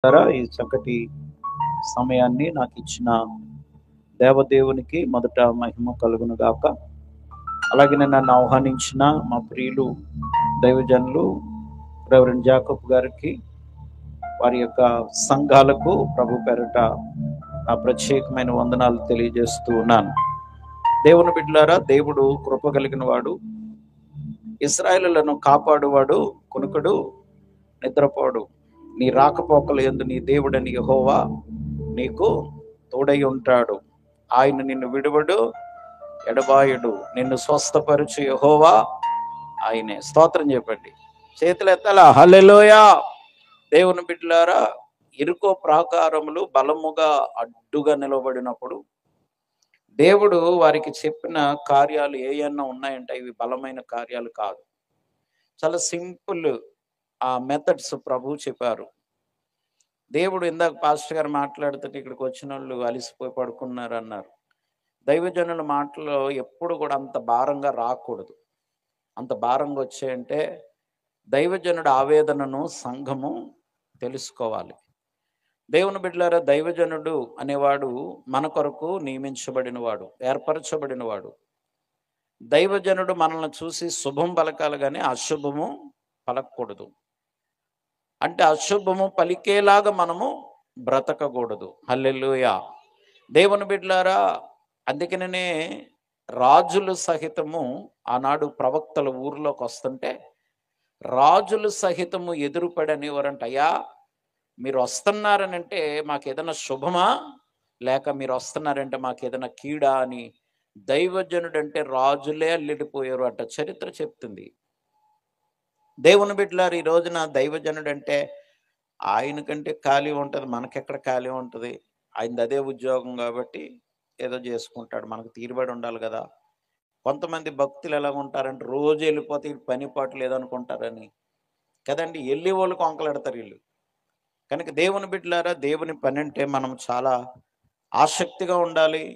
ఈ చక్కటి సమయాన్ని నాకు ఇచ్చిన దేవదేవునికి మొదట మహిమ కలుగును గాక. అలాగే నన్ను ఆహ్వానించిన మా ప్రియులు దైవజనులు రెవరెండ్ జాకబ్ గారికి, వారి యొక్క సంఘాలకు ప్రభు పేరట నా ప్రత్యేకమైన వందనాలు తెలియజేస్తూ ఉన్నాను. దేవుని బిడ్డలారా, దేవుడు కృప కలిగిన వాడు, ఇశ్రాయేలులను కాపాడువాడు, కునుకుడు నిద్రపోడు. నీ రాకపోకలు యందు నీ దేవుడని యెహోవా నీకు తోడై ఉంటాడు. ఆయన నిన్ను విడువడు, ఎడబాయుడు. నిన్ను స్వస్థపరచు యెహోవా ఆయనే. స్తోత్రం చెప్పండి, చేతులు ఎత్తాలా. హల్లెలూయా. దేవుని బిడ్డలారా, ఇరుకో ప్రాకారములు బలముగా అడ్డుగా నిలబడినప్పుడు దేవుడు వారికి చెప్పిన కార్యాలు ఏయన్నా ఉన్నాయంటే ఇవి బలమైన కార్యాలు కాదు. చాలా సింపుల్ ఆ మెథడ్స్ ప్రభు చెప్పారు. దేవుడు ఇందాక పాస్టర్ గారు మాట్లాడుతుంటే ఇక్కడికి వచ్చిన వాళ్ళు అలిసిపోయి పడుకున్నారు అన్నారు. దైవజనుల మాటలో ఎప్పుడు కూడా అంత భారంగా రాకూడదు. అంత భారంగా వచ్చాయంటే దైవజనుడు ఆవేదనను సంఘము తెలుసుకోవాలి. దేవుని బిడ్డలారా, దైవజనుడు అనేవాడు మన కొరకు నియమించబడినవాడు, ఏర్పరచబడినవాడు. దైవజనుడు మనల్ని చూసి శుభం పలకాలి కానీ అశుభము పలకూడదు. అంటే అశుభము పలికేలాగా మనము బ్రతకకూడదు. హల్లెలూయా. దేవుని బిడ్డలారా, అందుకనే రాజులు సహితము ఆనాడు ప్రవక్తల ఊర్లోకి వస్తుంటే రాజులు సహితము ఎదురుపడనేవారంట. అయ్యా, మీరు వస్తున్నారనంటే మాకు ఏదైనా శుభమా, లేక మీరు వస్తున్నారంటే మాకు ఏదైనా కీడా అని దైవజనుడు అంటే రాజులే అల్లిడిపోయారు అంట. చరిత్ర చెప్తుంది. దేవుని బిడ్డలారు, ఈ రోజున దైవజనుడు అంటే ఆయనకంటే ఖాళీ ఉంటుంది, మనకెక్కడ ఖాళీ ఉంటుంది. ఆయనది అదే ఉద్యోగం కాబట్టి ఏదో చేసుకుంటాడు, మనకు తీరుబడి ఉండాలి కదా. కొంతమంది భక్తులు ఎలా ఉంటారంటే రోజు వెళ్ళిపోతే ఈ పని పాటు లేదనుకుంటారని కదండి, వెళ్ళి వాళ్ళు కొంకలెడతారు వీళ్ళు. కనుక దేవుని బిడ్డలారా, దేవుని పని అంటే మనం చాలా ఆసక్తిగా ఉండాలి.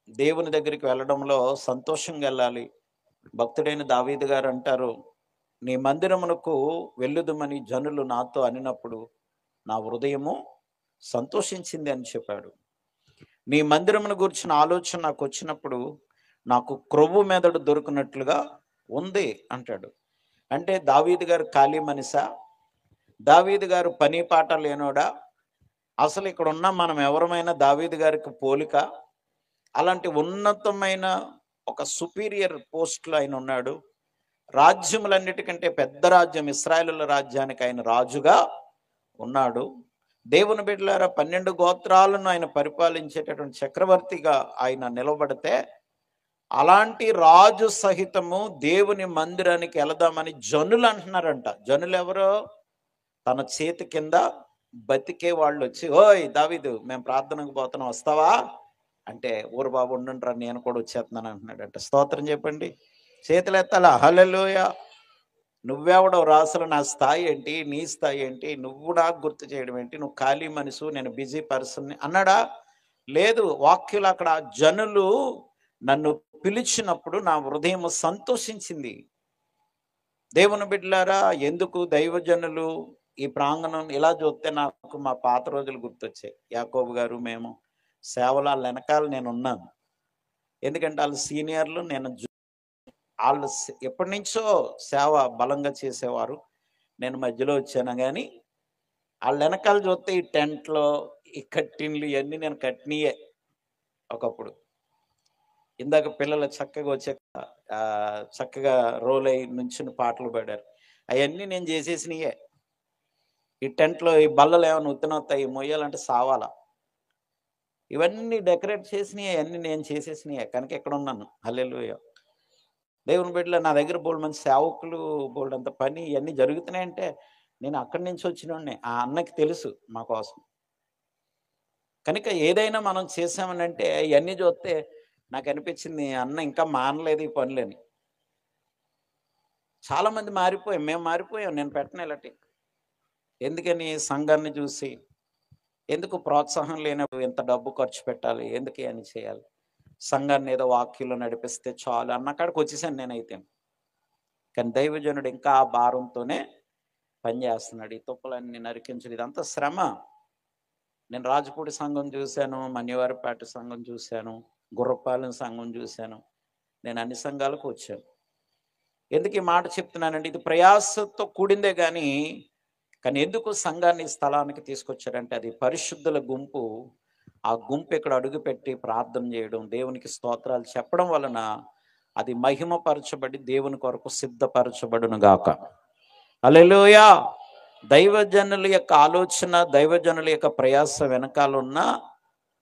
దేవుని దగ్గరికి వెళ్ళడంలో సంతోషంగా వెళ్ళాలి. భక్తుడైన దావీదు గారు అంటారు, నీ మందిరమునకు వెళ్ళుదుమని జనులు నాతో అనినప్పుడు నా హృదయము సంతోషించింది అని చెప్పాడు. నీ మందిరమును గురించిన ఆలోచన నాకు వచ్చినప్పుడు నాకు క్రొవ్వు మెదడు దొరికినట్లుగా ఉంది అంటాడు. అంటే దావీదు గారు ఖాళీ మనిషా? దావీదు గారు పని పాట లేనోడా? అసలు ఇక్కడ ఉన్న మనం ఎవరమైనా దావీదు గారికి పోలిక? అలాంటి ఉన్నతమైన ఒక సుపీరియర్ పోస్ట్లో ఆయన ఉన్నాడు. రాజ్యములన్నిటికంటే పెద్ద రాజ్యం ఇశ్రాయేలుల రాజ్యానికి ఆయన రాజుగా ఉన్నాడు. దేవుని బిడ్డలారా, 12 గోత్రాలను ఆయన పరిపాలించేటటువంటి చక్రవర్తిగా ఆయన నిలబడితే అలాంటి రాజు సహితము దేవుని మందిరానికి వెళదామని జనులు అంటున్నారంట. జనులు ఎవరో? తన చేతి కింద బతికే వాళ్ళు వచ్చి, ఓయ్ దావీదు, మేము ప్రార్థనకు పోతున్నాం, వస్తావా అంటే, ఊరు బాబు ఉండుండ్రా, నేను కూడా వచ్చేస్తున్నాను అంటున్నాడంట. స్తోత్రం చెప్పండి, చేతులు ఎత్తాలా. హల్లెలూయా. నువ్వెవడో రాసులు, నా స్థాయి ఏంటి, నీ స్థాయి ఏంటి, నువ్వు నాకు గుర్తు చేయడం ఏంటి, నువ్వు ఖాళీ మనసు, నేను బిజీ పర్సన్ అన్నాడా? లేదు. వాక్యులు అక్కడ జనులు నన్ను పిలిచినప్పుడు నా హృదయం సంతోషించింది. దేవుని బిడ్డలారా, ఎందుకు దైవజనులు ఈ ప్రాంగణం ఇలా చూస్తే నాకు మా పాత రోజులు గుర్తొచ్చాయి. యాకోబు గారు, మేము సేవల వెనకాల నేను ఉన్నాను. ఎందుకంటే వాళ్ళు సీనియర్లు, నేను వాళ్ళు ఎప్పటి నుంచో సేవ బలంగా చేసేవారు. నేను మధ్యలో వచ్చాను కానీ వాళ్ళ వెనకాల చూస్తే ఈ టెంట్లో ఈ కట్టిన్లు ఇవన్నీ నేను కట్టినయే ఒకప్పుడు. ఇందాక పిల్లలు చక్కగా వచ్చే చక్కగా రోల్ అయి నుంచి పాటలు పాడారు. అవన్నీ నేను చేసేసినయే. ఈ టెంట్లో ఈ బల్లలు ఏమైనా ఉత్తినొత్తాయి, మొయ్యాలంటే సావాలా. ఇవన్నీ డెకరేట్ చేసినయే, అన్నీ నేను చేసేసినయే. కనుక ఎక్కడ ఉన్నాను. హల్లెలూయా. దేవుని బిడ్డలు, నా దగ్గర బోల్డ్ మంది సేవకులు, బోల్డ్ అంత పని ఇవన్నీ జరుగుతున్నాయంటే నేను అక్కడి నుంచి వచ్చినోడిని. ఆ అన్నకి తెలుసు మా కోసం. కనుక ఏదైనా మనం చేసామనంటే ఇవన్నీ చూస్తే నాకు అనిపించింది, అన్న ఇంకా మానలేదు ఈ పనులని. చాలామంది మారిపోయాం, మేము మారిపోయాం. నేను పెట్టను ఇలాంటి. ఎందుకని? సంఘాన్ని చూసి. ఎందుకు ప్రోత్సాహం లేనప్పుడు ఎంత డబ్బు ఖర్చు పెట్టాలి, ఎందుకు అని చేయాలి? సంఘాన్ని ఏదో వాక్యంలో నడిపిస్తే చాలు అన్న కాడికి వచ్చేసాను నేనైతే. కానీ దైవజనుడు ఇంకా ఆ భారంతోనే పనిచేస్తున్నాడు. ఈ తుప్పలన్నీ నరికించడం ఇదంతా శ్రమ. నేను రాజపూడి సంఘం చూశాను, మన్యవారిపేట సంఘం చూశాను, గుర్రపాలెం సంఘం చూశాను. నేను అన్ని సంఘాలకు వచ్చాను. ఎందుకు ఈ మాట చెప్తున్నానంటే, ఇది ప్రయాసతో కూడిందే కానీ ఎందుకు సంఘాన్ని స్థలానికి తీసుకొచ్చారంటే, అది పరిశుద్ధుల గుంపు. ఆ గుంపు ఇక్కడ అడుగుపెట్టి ప్రార్థన చేయడం, దేవునికి స్తోత్రాలు చెప్పడం వలన అది మహిమపరచబడి దేవుని కొరకు సిద్ధపరచబడును గాక. హల్లెలూయా. దైవజనుల యొక్క ఆలోచన, దైవజనుల యొక్క ప్రయాస వెనకాల ఉన్న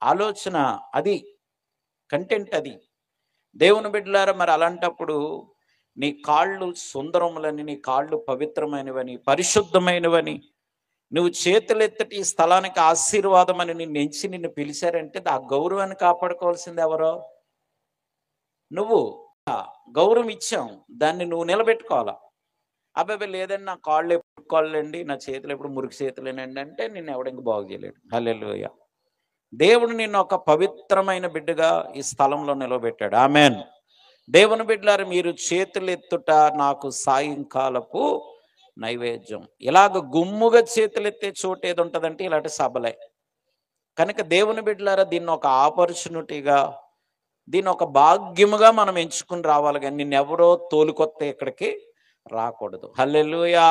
ఆలోచన అది, కంటెంట్ అది. దేవుని బిడ్డలారా, మరి అలాంటప్పుడు నీ కాళ్ళు సుందరములని, నీ కాళ్ళు పవిత్రమైనవని, పరిశుద్ధమైనవని, నువ్వు చేతులెత్తటి ఈ స్థలానికి ఆశీర్వాదం అని నిన్ను ఎంచి నిన్ను పిలిచారంటే ఆ గౌరవాన్ని కాపాడుకోవాల్సింది ఎవరో? నువ్వు. గౌరవం ఇచ్చాం, దాన్ని నువ్వు నిలబెట్టుకోవాలా. అబ్బాయి లేదండి, నా కాళ్ళు ఎప్పుడు కాళ్ళండి, నా చేతులు ఎప్పుడు మురికి చేతులేనండి అంటే నిన్ను ఎవడింక బాగు చేయలేడు. హల్లెలూయా. దేవుడు నిన్ను ఒక పవిత్రమైన బిడ్డగా ఈ స్థలంలో నిలబెట్టాడు. ఆమెన్. దేవుని బిడ్డలారా, మీరు చేతులెత్తుట నాకు సాయంకాలపు నైవేద్యం. ఇలాగ గుమ్ముగా చేతులెత్తే చోటు ఏది ఉంటుందంటే ఇలాంటి సభలే. కనుక దేవుని బిడ్డలారా, దీన్ని ఒక ఆపర్చునిటీగా, దీన్ని ఒక భాగ్యముగా మనం ఎంచుకుని రావాలి, కానీ నిన్నెవరో తోలుకొత్త ఇక్కడికి రాకూడదు. హల్లెలూయా.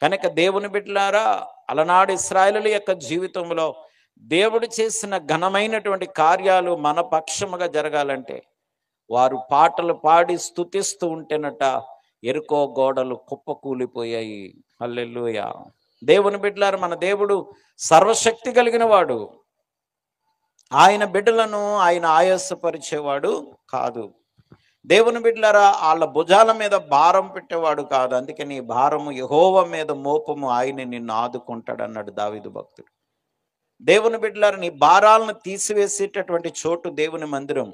కనుక దేవుని బిడ్డలారా, అలనాడు ఇశ్రాయేలు యొక్క జీవితంలో దేవుడు చేసిన ఘనమైనటువంటి కార్యాలు మన పక్షముగా జరగాలంటే వారు పాటలు పాడి స్తుతిస్తూ ఉంటేనట ఎరుకో గోడలు కుప్పకూలిపోయాయి. హల్లెలూయా. దేవుని బిడ్డలారా, మన దేవుడు సర్వశక్తి కలిగిన వాడు. ఆయన బిడ్డలను ఆయన ఆయాసపరిచేవాడు కాదు. దేవుని బిడ్డలారా, వాళ్ళ భుజాల మీద భారం పెట్టేవాడు కాదు. అందుకని భారము యెహోవా మీద మోపము, ఆయన నిన్ను ఆదుకుంటాడు అన్నాడు దావీదు భక్తుడు. దేవుని బిడ్డలారా, నీ భారాలను తీసివేసేటటువంటి చోటు దేవుని మందిరం.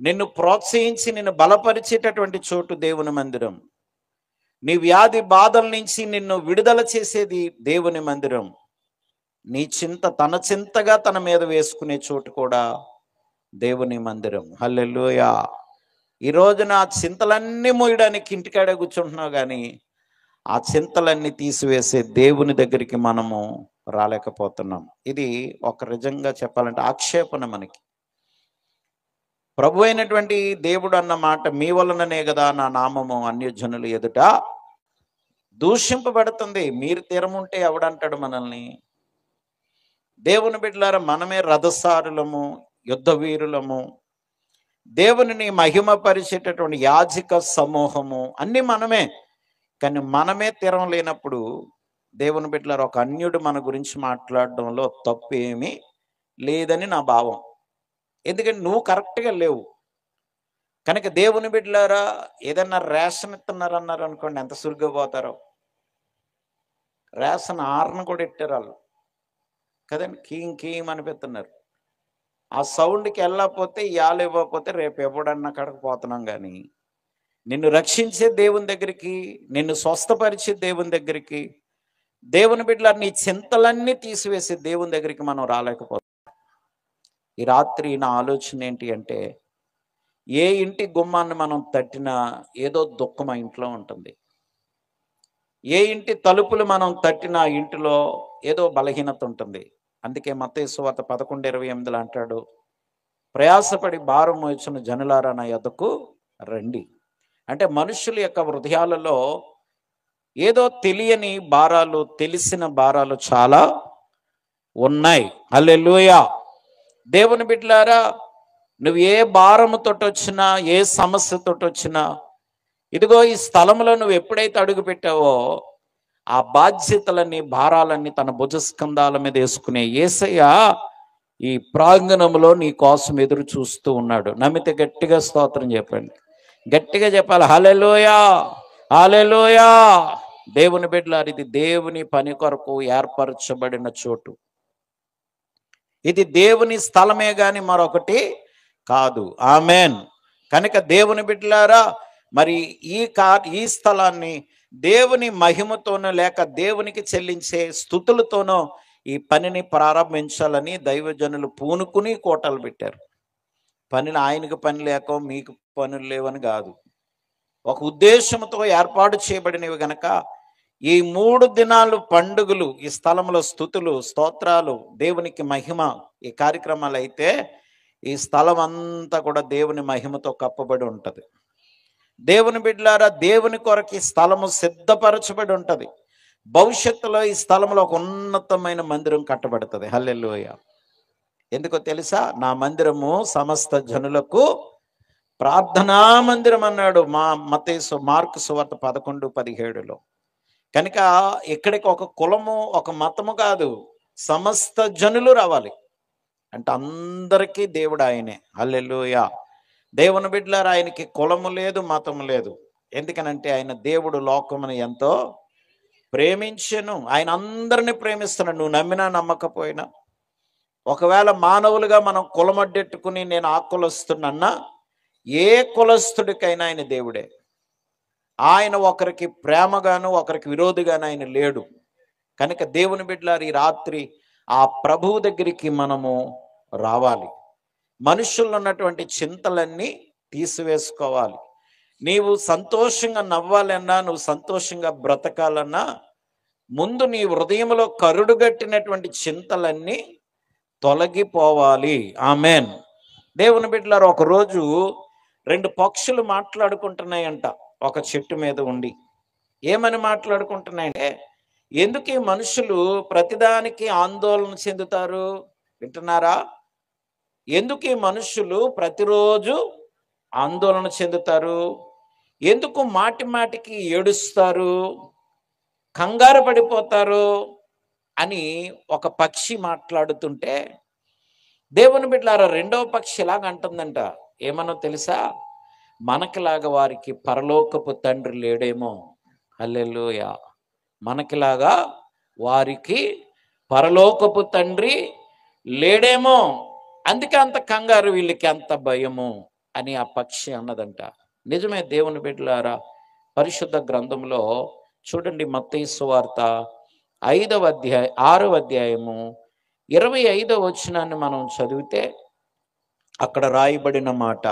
నిన్ను ప్రోత్సహించి నిన్ను బలపరిచేటటువంటి చోటు దేవుని మందిరం. నీ వ్యాధి బాధల నుంచి నిన్ను విడుదల చేసేది దేవుని మందిరం. నీ చింత తన చింతగా తన మీద వేసుకునే చోటు కూడా దేవుని మందిరం. హల్లెలూయా. ఈ రోజున ఆ చింతలన్నీ మోయడానికి ఇంటికాడే కూర్చుంటున్నావు, కానీ ఆ చింతలన్నీ తీసివేసే దేవుని దగ్గరికి మనము రాలేకపోతున్నాం. ఇది ఒక నిజంగా చెప్పాలంటే ఆక్షేపణ మనకి. ప్రభు అయినటువంటి దేవుడు అన్న మాట, మీ వలననే కదా నా నామము అన్యజనులు ఎదుట దూషింపబడుతుంది. మీరు తీరముంటే ఎవడంటాడు మనల్ని? దేవుని బిడ్డలారా, మనమే రథసారులము, యుద్ధ వీరులము, దేవునిని మహిమపరిచేటటువంటి యాజక సమూహము, అన్ని మనమే. కానీ మనమే తీరం లేనప్పుడు దేవుని బిడ్డలారా, ఒక అన్యుడు మన గురించి మాట్లాడడంలో తప్పు ఏమీ లేదని నా భావం. ఎందుకంటే నువ్వు కరెక్ట్గా లేవు. కనుక దేవుని బిడ్డలారా, ఏదన్నా రేషన్ ఇస్తున్నారన్నారు అనుకోండి, ఎంత సులువుగా పోతారో. రేషన్ ఆర్న కూడా ఇట్టారు వాళ్ళు కదండి, కీం కీం అనిపిస్తున్నారు. ఆ సౌండ్కి వెళ్ళకపోతే ఇవాళ ఇవ్వకపోతే రేపు ఇవ్వడన్న కాడికి పోతున్నాం. కానీ నిన్ను రక్షించే దేవుని దగ్గరికి, నిన్ను స్వస్థపరిచే దేవుని దగ్గరికి, దేవుని బిడ్డలారా, నీ చింతలన్నీ తీసివేసే దేవుని దగ్గరికి మనం రాలేకపోతాం. ఈ రాత్రి నా ఆలోచన ఏంటి అంటే, ఏ ఇంటి గుమ్మాన్ని మనం తట్టినా ఏదో దుఃఖం ఆ ఇంట్లో ఉంటుంది. ఏ ఇంటి తలుపులు మనం తట్టినా ఇంటిలో ఏదో బలహీనత ఉంటుంది. అందుకే మత్తయి సువార్త 11:28 అంటాడు, ప్రయాసపడి భారం మోసిన జనులారా నా యొద్దకు రండి. అంటే మనుషుల యొక్క హృదయాలలో ఏదో తెలియని భారాలు, తెలిసిన భారాలు చాలా ఉన్నాయి. హల్లెలూయా. దేవుని బిడ్డలారా, నువ్వు ఏ భారముతో వచ్చినా, ఏ సమస్యతో వచ్చినా, ఇదిగో ఈ స్థలంలో నువ్వు ఎప్పుడైతే అడుగు పెట్టావో ఆ బాధ్యతలన్నీ, భారాలన్నీ తన భుజస్కంధాల మీద వేసుకునే యేసయ్య ఈ ప్రాంగణంలో నీ కోసం ఎదురు చూస్తూ ఉన్నాడు. నమ్మితే గట్టిగా స్తోత్రం చెప్పండి, గట్టిగా చెప్పాలి. హల్లెలూయా, హల్లెలూయా. దేవుని బిడ్డలారా, ఇది దేవుని పని కొరకు ఏర్పరచబడిన చోటు. ఇది దేవుని స్థలమే గాని మరొకటి కాదు. ఆమెన్. కనుక దేవుని బిడ్డలారా, మరి ఈ స్థలాన్ని దేవుని మహిమతోనో లేక దేవునికి చెల్లించే స్తుతులతోనో ఈ పనిని ప్రారంభించాలని దైవజనులు పూనుకుని కోటలు పెట్టారు. పనిని ఆయనకు పని లేక మీకు పనులు లేవని కాదు, ఒక ఉద్దేశంతో ఏర్పాటు చేయబడినవి గనక ఈ 3 దినాలు పండుగలు, ఈ స్థలంలో స్తుతులు, స్తోత్రాలు, దేవునికి మహిమ, ఈ కార్యక్రమాలు అయితే ఈ స్థలం అంతా కూడా దేవుని మహిమతో కప్పబడి ఉంటది. దేవుని బిడ్డలారా, దేవుని కొరకు ఈ స్థలము సిద్ధపరచబడి ఉంటది. భవిష్యత్తులో ఈ స్థలంలో ఒక ఉన్నతమైన మందిరం కట్టబడుతుంది. హల్లెలూయా. ఎందుకో తెలుసా? నా మందిరము సమస్త జనులకు ప్రార్థనా మందిరం అన్నాడు మార్కు సువార్త 11:17లో. కనుక ఇక్కడికి ఒక కులము, ఒక మతము కాదు, సమస్త జనులు రావాలి. అంటే అందరికీ దేవుడు ఆయనే. హల్లెలూయా. దేవుని బిడ్డలారా, ఆయనకి కులము లేదు, మతము లేదు. ఎందుకనంటే ఆయన దేవుడు లోకమును ఎంతో ప్రేమించెను. ఆయన అందరినీ ప్రేమిస్తున్నాడు. నువ్వు నమ్మినా నమ్మకపోయినా, ఒకవేళ మానవులుగా మనం కులమడ్డెట్టుకుని నేను ఆ కులస్తున్నా, ఏ కులస్తుడికైనా ఆయన దేవుడే. ఆయన ఒకరికి ప్రేమగాను ఒకరికి విరోధిగాను ఆయన లేడు. కనుక దేవుని బిడ్డలారు, ఈ రాత్రి ఆ ప్రభువు దగ్గరికి మనము రావాలి. మనుషుల్లో ఉన్నటువంటి చింతలన్నీ తీసివేసుకోవాలి. నీవు సంతోషంగా నవ్వాలన్నా, నువ్వు సంతోషంగా బ్రతకాలన్నా, ముందు నీ హృదయంలో కరుడుగట్టినటువంటి చింతలన్నీ తొలగిపోవాలి. ఆమెన్. దేవుని బిడ్డలారు, ఒకరోజు 2 పక్షులు మాట్లాడుకుంటున్నాయంట ఒక చెట్టు మీద ఉండి. ఏమని మాట్లాడుకుంటున్నాయంటే, ఎందుకు ఈ మనుషులు ప్రతిదానికి ఆందోళన చెందుతారు? వింటున్నారా? ఎందుకు ఈ మనుషులు ప్రతిరోజు ఆందోళన చెందుతారు? ఎందుకు మాటి మాటికి ఏడుస్తారు, కంగారు పడిపోతారు అని ఒక పక్షి మాట్లాడుతుంటే, దేవుని బిడ్డలారా, రెండవ పక్షి ఇలాగ అంటుందంట. ఏమనో తెలుసా? మనకిలాగా వారికి పరలోకపు తండ్రి లేడేమో. హల్లెలూయా. మనకిలాగా వారికి పరలోకపు తండ్రి లేడేమో, అందుకే అంత కంగారు, వీళ్ళకి అంత భయము అని ఆ పక్షి అన్నదంట. నిజమే దేవుని బిడ్డలారా, పరిశుద్ధ గ్రంథంలో చూడండి, మత్తయి సువార్త 6వ అధ్యాయము 25వ వచనాన్ని మనం చదివితే అక్కడ రాయబడిన మాట,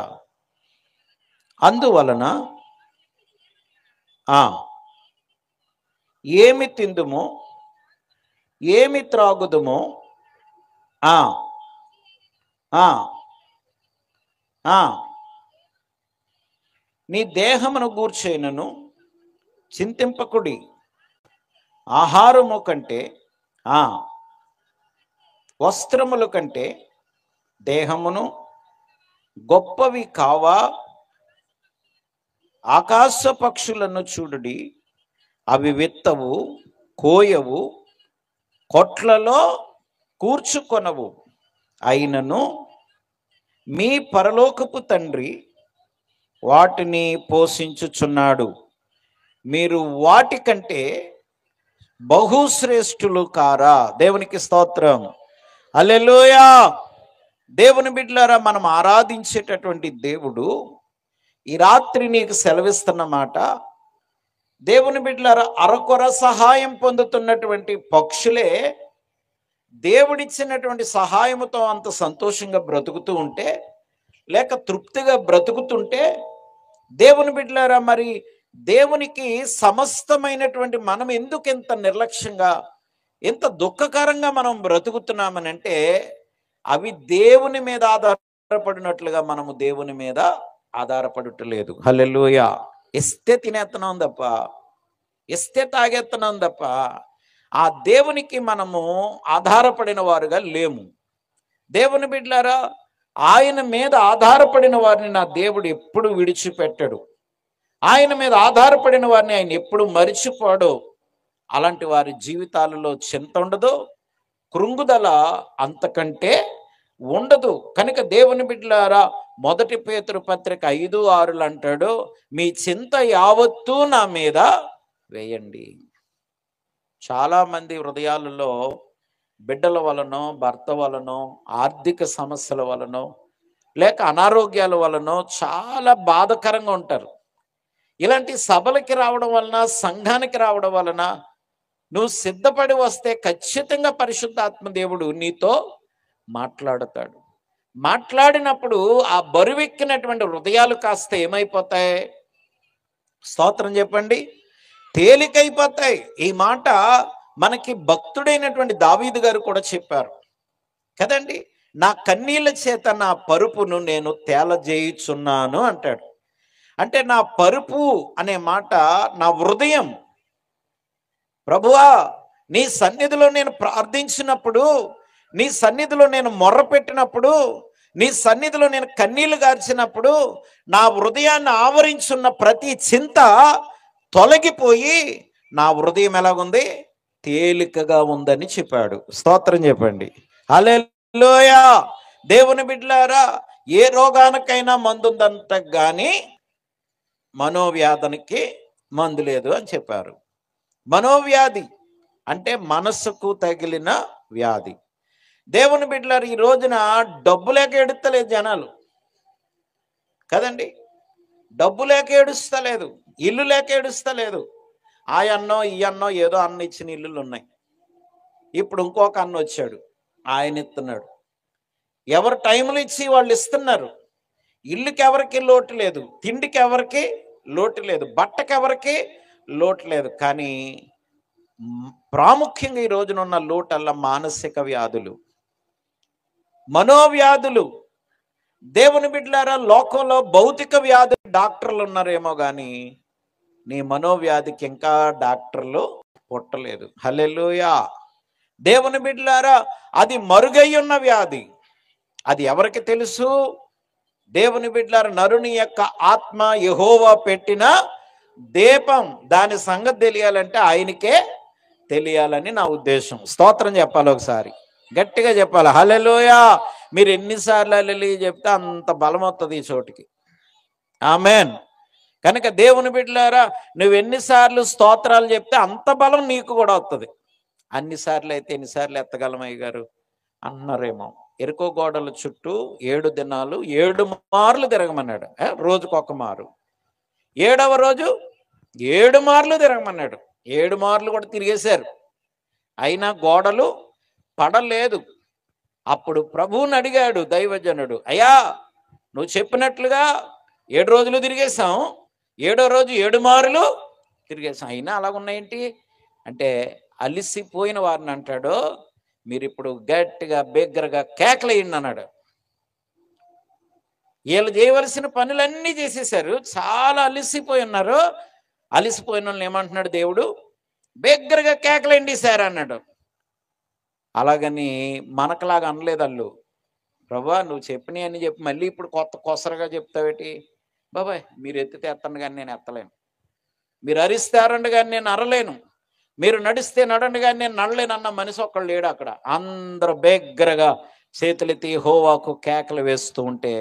అందువలన ఏమి తిందుమో ఏమి త్రాగుదుమో నీ దేహమును గూర్చైనను చింతింపకుడి. ఆహారము కంటే వస్త్రముల కంటే దేహమును గొప్పవి కావా? ఆకాశ పక్షులను చూడుడి, అవి విత్తవు, కోయవు, కొట్లలో కూర్చుకొనవు, అయినను మీ పరలోకపు తండ్రి వాటిని పోషించుచున్నాడు. మీరు వాటికంటే బహుశ్రేష్ఠులు కారా? దేవునికి స్తోత్రం. హల్లెలూయా. దేవుని బిడ్డలారా, మనం ఆరాధించేటటువంటి దేవుడు ఈ రాత్రి నీకు సెలవిస్తున్న మాట, దేవుని బిడ్డలారా, అరకొర సహాయం పొందుతున్నటువంటి పక్షులే దేవుడిచ్చినటువంటి సహాయముతో అంత సంతోషంగా బ్రతుకుతూ ఉంటే, లేక తృప్తిగా బ్రతుకుతుంటే, దేవుని బిడ్డలారా, మరి దేవునికి సమస్తమైనటువంటి మనం ఎందుకు ఎంత నిర్లక్ష్యంగా, ఎంత దుఃఖకరంగా మనం బ్రతుకుతున్నామని అంటే, అవి దేవుని మీద ఆధారపడినట్లుగా మనము దేవుని మీద ఆధారపడట్లేదు. హల్లెలూయా. ఇస్తే తినేస్తున్నాం తప్ప, ఇస్తే తాగేస్తున్నాం తప్ప, ఆ దేవునికి మనము ఆధారపడిన వారుగా లేము. దేవుని బిడ్డలారా, ఆయన మీద ఆధారపడిన వారిని నా దేవుడు ఎప్పుడు విడిచిపెట్టడు. ఆయన మీద ఆధారపడిన వారిని ఆయన ఎప్పుడు మరిచిపోడు. అలాంటి వారి జీవితాలలో చింత ఉండదు, కృంగుదల అంతకంటే ఉండదు. కనుక దేవుని బిడ్డలారా, 1 పేతురు పత్రిక 5:6 అంటాడు, మీ చింత యావత్తూ నా మీద వేయండి. చాలా మంది హృదయాలలో బిడ్డల వలనో, భర్త వలనో, ఆర్థిక సమస్యల వలనో, లేక అనారోగ్యాల వలనో చాలా బాధకరంగా ఉంటారు. ఇలాంటి సభలకి రావడం వలన, సంఘానికి రావడం వలన నువ్వు సిద్ధపడి వస్తే ఖచ్చితంగా పరిశుద్ధాత్మ దేవుడు నీతో మాట్లాడతాడు. మాట్లాడినప్పుడు ఆ బరువెక్కినటువంటి హృదయాలు కాస్త ఏమైపోతాయి? స్తోత్రం చెప్పండి. తేలికైపోతాయి. ఈ మాట మనకి భక్తుడైనటువంటి దావీదు గారు కూడా చెప్పారు కదండి. నా కన్నీళ్ళ చేత నా పరుపును నేను తేలజేయుచున్నాను అంటాడు. అంటే నా పరుపు అనే మాట నా హృదయం. ప్రభువా, నీ సన్నిధిలో నేను ప్రార్థించినప్పుడు, నీ సన్నిధిలో నేను మొర్రపెట్టినప్పుడు, నీ సన్నిధిలో నేను కన్నీళ్లు గార్చినప్పుడు నా హృదయాన్ని ఆవరించున్న ప్రతి చింత తొలగిపోయి నా హృదయం ఎలాగుంది? తేలికగా ఉందని చెప్పాడు. స్తోత్రం చెప్పండి. హల్లెలూయా. దేవుని బిడ్డలారా, ఏ రోగానికైనా మందుందంట కానీ మనోవ్యాధనికి మందు లేదు అని చెప్పారు. మనోవ్యాధి అంటే మనస్సుకు తగిలిన వ్యాధి. దేవుని బిడ్డలారు, ఈ రోజున డబ్బు లేక ఏడుస్తలేదు జనాలు కదండి. డబ్బు లేక ఏడుస్తలేదు, ఇల్లు లేక ఏడుస్తలేదు. ఆ అన్నో ఈ అన్నో ఏదో అన్న ఇచ్చిన ఇల్లులు ఉన్నాయి. ఇప్పుడు ఇంకొక అన్న వచ్చాడు, ఆయన ఇస్తున్నాడు. ఎవరు టైంలు ఇచ్చి వాళ్ళు ఇస్తున్నారు. ఇల్లుకి ఎవరికి లోటు లేదు, తిండికి ఎవరికి లోటు లేదు, బట్టకి ఎవరికి లోటు లేదు. కానీ ప్రాముఖ్యంగా ఈ రోజున ఉన్న లోటల్లా మానసిక వ్యాధులు, మనోవ్యాధులు. దేవుని బిడ్డలారా, లోకంలో భౌతిక వ్యాధి డాక్టర్లు ఉన్నారేమో కానీ నీ మనోవ్యాధికి ఇంకా డాక్టర్లు పుట్టలేదు. హల్లెలూయా. దేవుని బిడ్డలారా, అది మరుగై ఉన్న వ్యాధి. అది ఎవరికి తెలుసు? దేవుని బిడ్డలారా, నరుని యొక్క ఆత్మ యెహోవా పెట్టిన దీపం. దాని సంగతి తెలియాలంటే ఆయనకే తెలియాలని నా ఉద్దేశం. స్తోత్రం చెప్పాలి, ఒకసారి గట్టిగా చెప్పాలి. హల్లెలూయా. మీరు ఎన్నిసార్లు హల్లెలూయా చెప్తే అంత బలం వస్తుంది ఈ చోటికి. ఆమెన్. కనుక దేవుని బిడ్డలారా, నువ్వు ఎన్నిసార్లు స్తోత్రాలు చెప్తే అంత బలం నీకు కూడా వస్తుంది. అన్నిసార్లు అయితే ఎన్నిసార్లు ఎత్తగలమయ్య గారు అన్నారేమో. ఎరుకో గోడల చుట్టూ 7 దినాలు 7 మార్లు తిరగమన్నాడు. రోజుకొక మారు. 7వ రోజు 7 మార్లు తిరగమన్నాడు. 7 మార్లు కూడా తిరిగేశారు, అయినా గోడలు పడలేదు. అప్పుడు ప్రభువుని అడిగాడు దైవజనుడు, అయ్యా, నువ్వు చెప్పినట్లుగా 7 రోజులు తిరిగేశాం, 7వ రోజు 7 మార్లు తిరిగేశాం, అయినా అలాగున్నాయేంటి అంటే, అలిసిపోయిన వారిని అంటాడు, మీరు ఇప్పుడు గట్టిగా బిగ్గరగా కేకలేయండి అన్నాడు. వీళ్ళు చేయవలసిన పనులన్నీ చేసేసారు, చాలా అలిసిపోయి ఉన్నారు. అలిసిపోయిన వాళ్ళని ఏమంటున్నాడు దేవుడు? బిగ్గరగా కేకలేండి సార్ అన్నాడు. అలాగని మనకులాగా అనలేదు వాళ్ళు. ప్రభా, నువ్వు చెప్పినవి అని చెప్పి మళ్ళీ ఇప్పుడు కొత్త కొసరగా చెప్తావేటి? బాబాయ్, మీరు ఎత్తితే ఎత్తండి కానీ నేను ఎత్తలేను, మీరు అరిస్తే అరండి కానీ నేను అరలేను, మీరు నడిస్తే నడండి కానీ నేను నడలేను అన్న మనిషి ఒక్కళ్ళు లేడు అక్కడ. అందరూ బిగ్గరగా చేతులెత్తి యెహోవాకు కేకలు వేస్తూ ఉంటే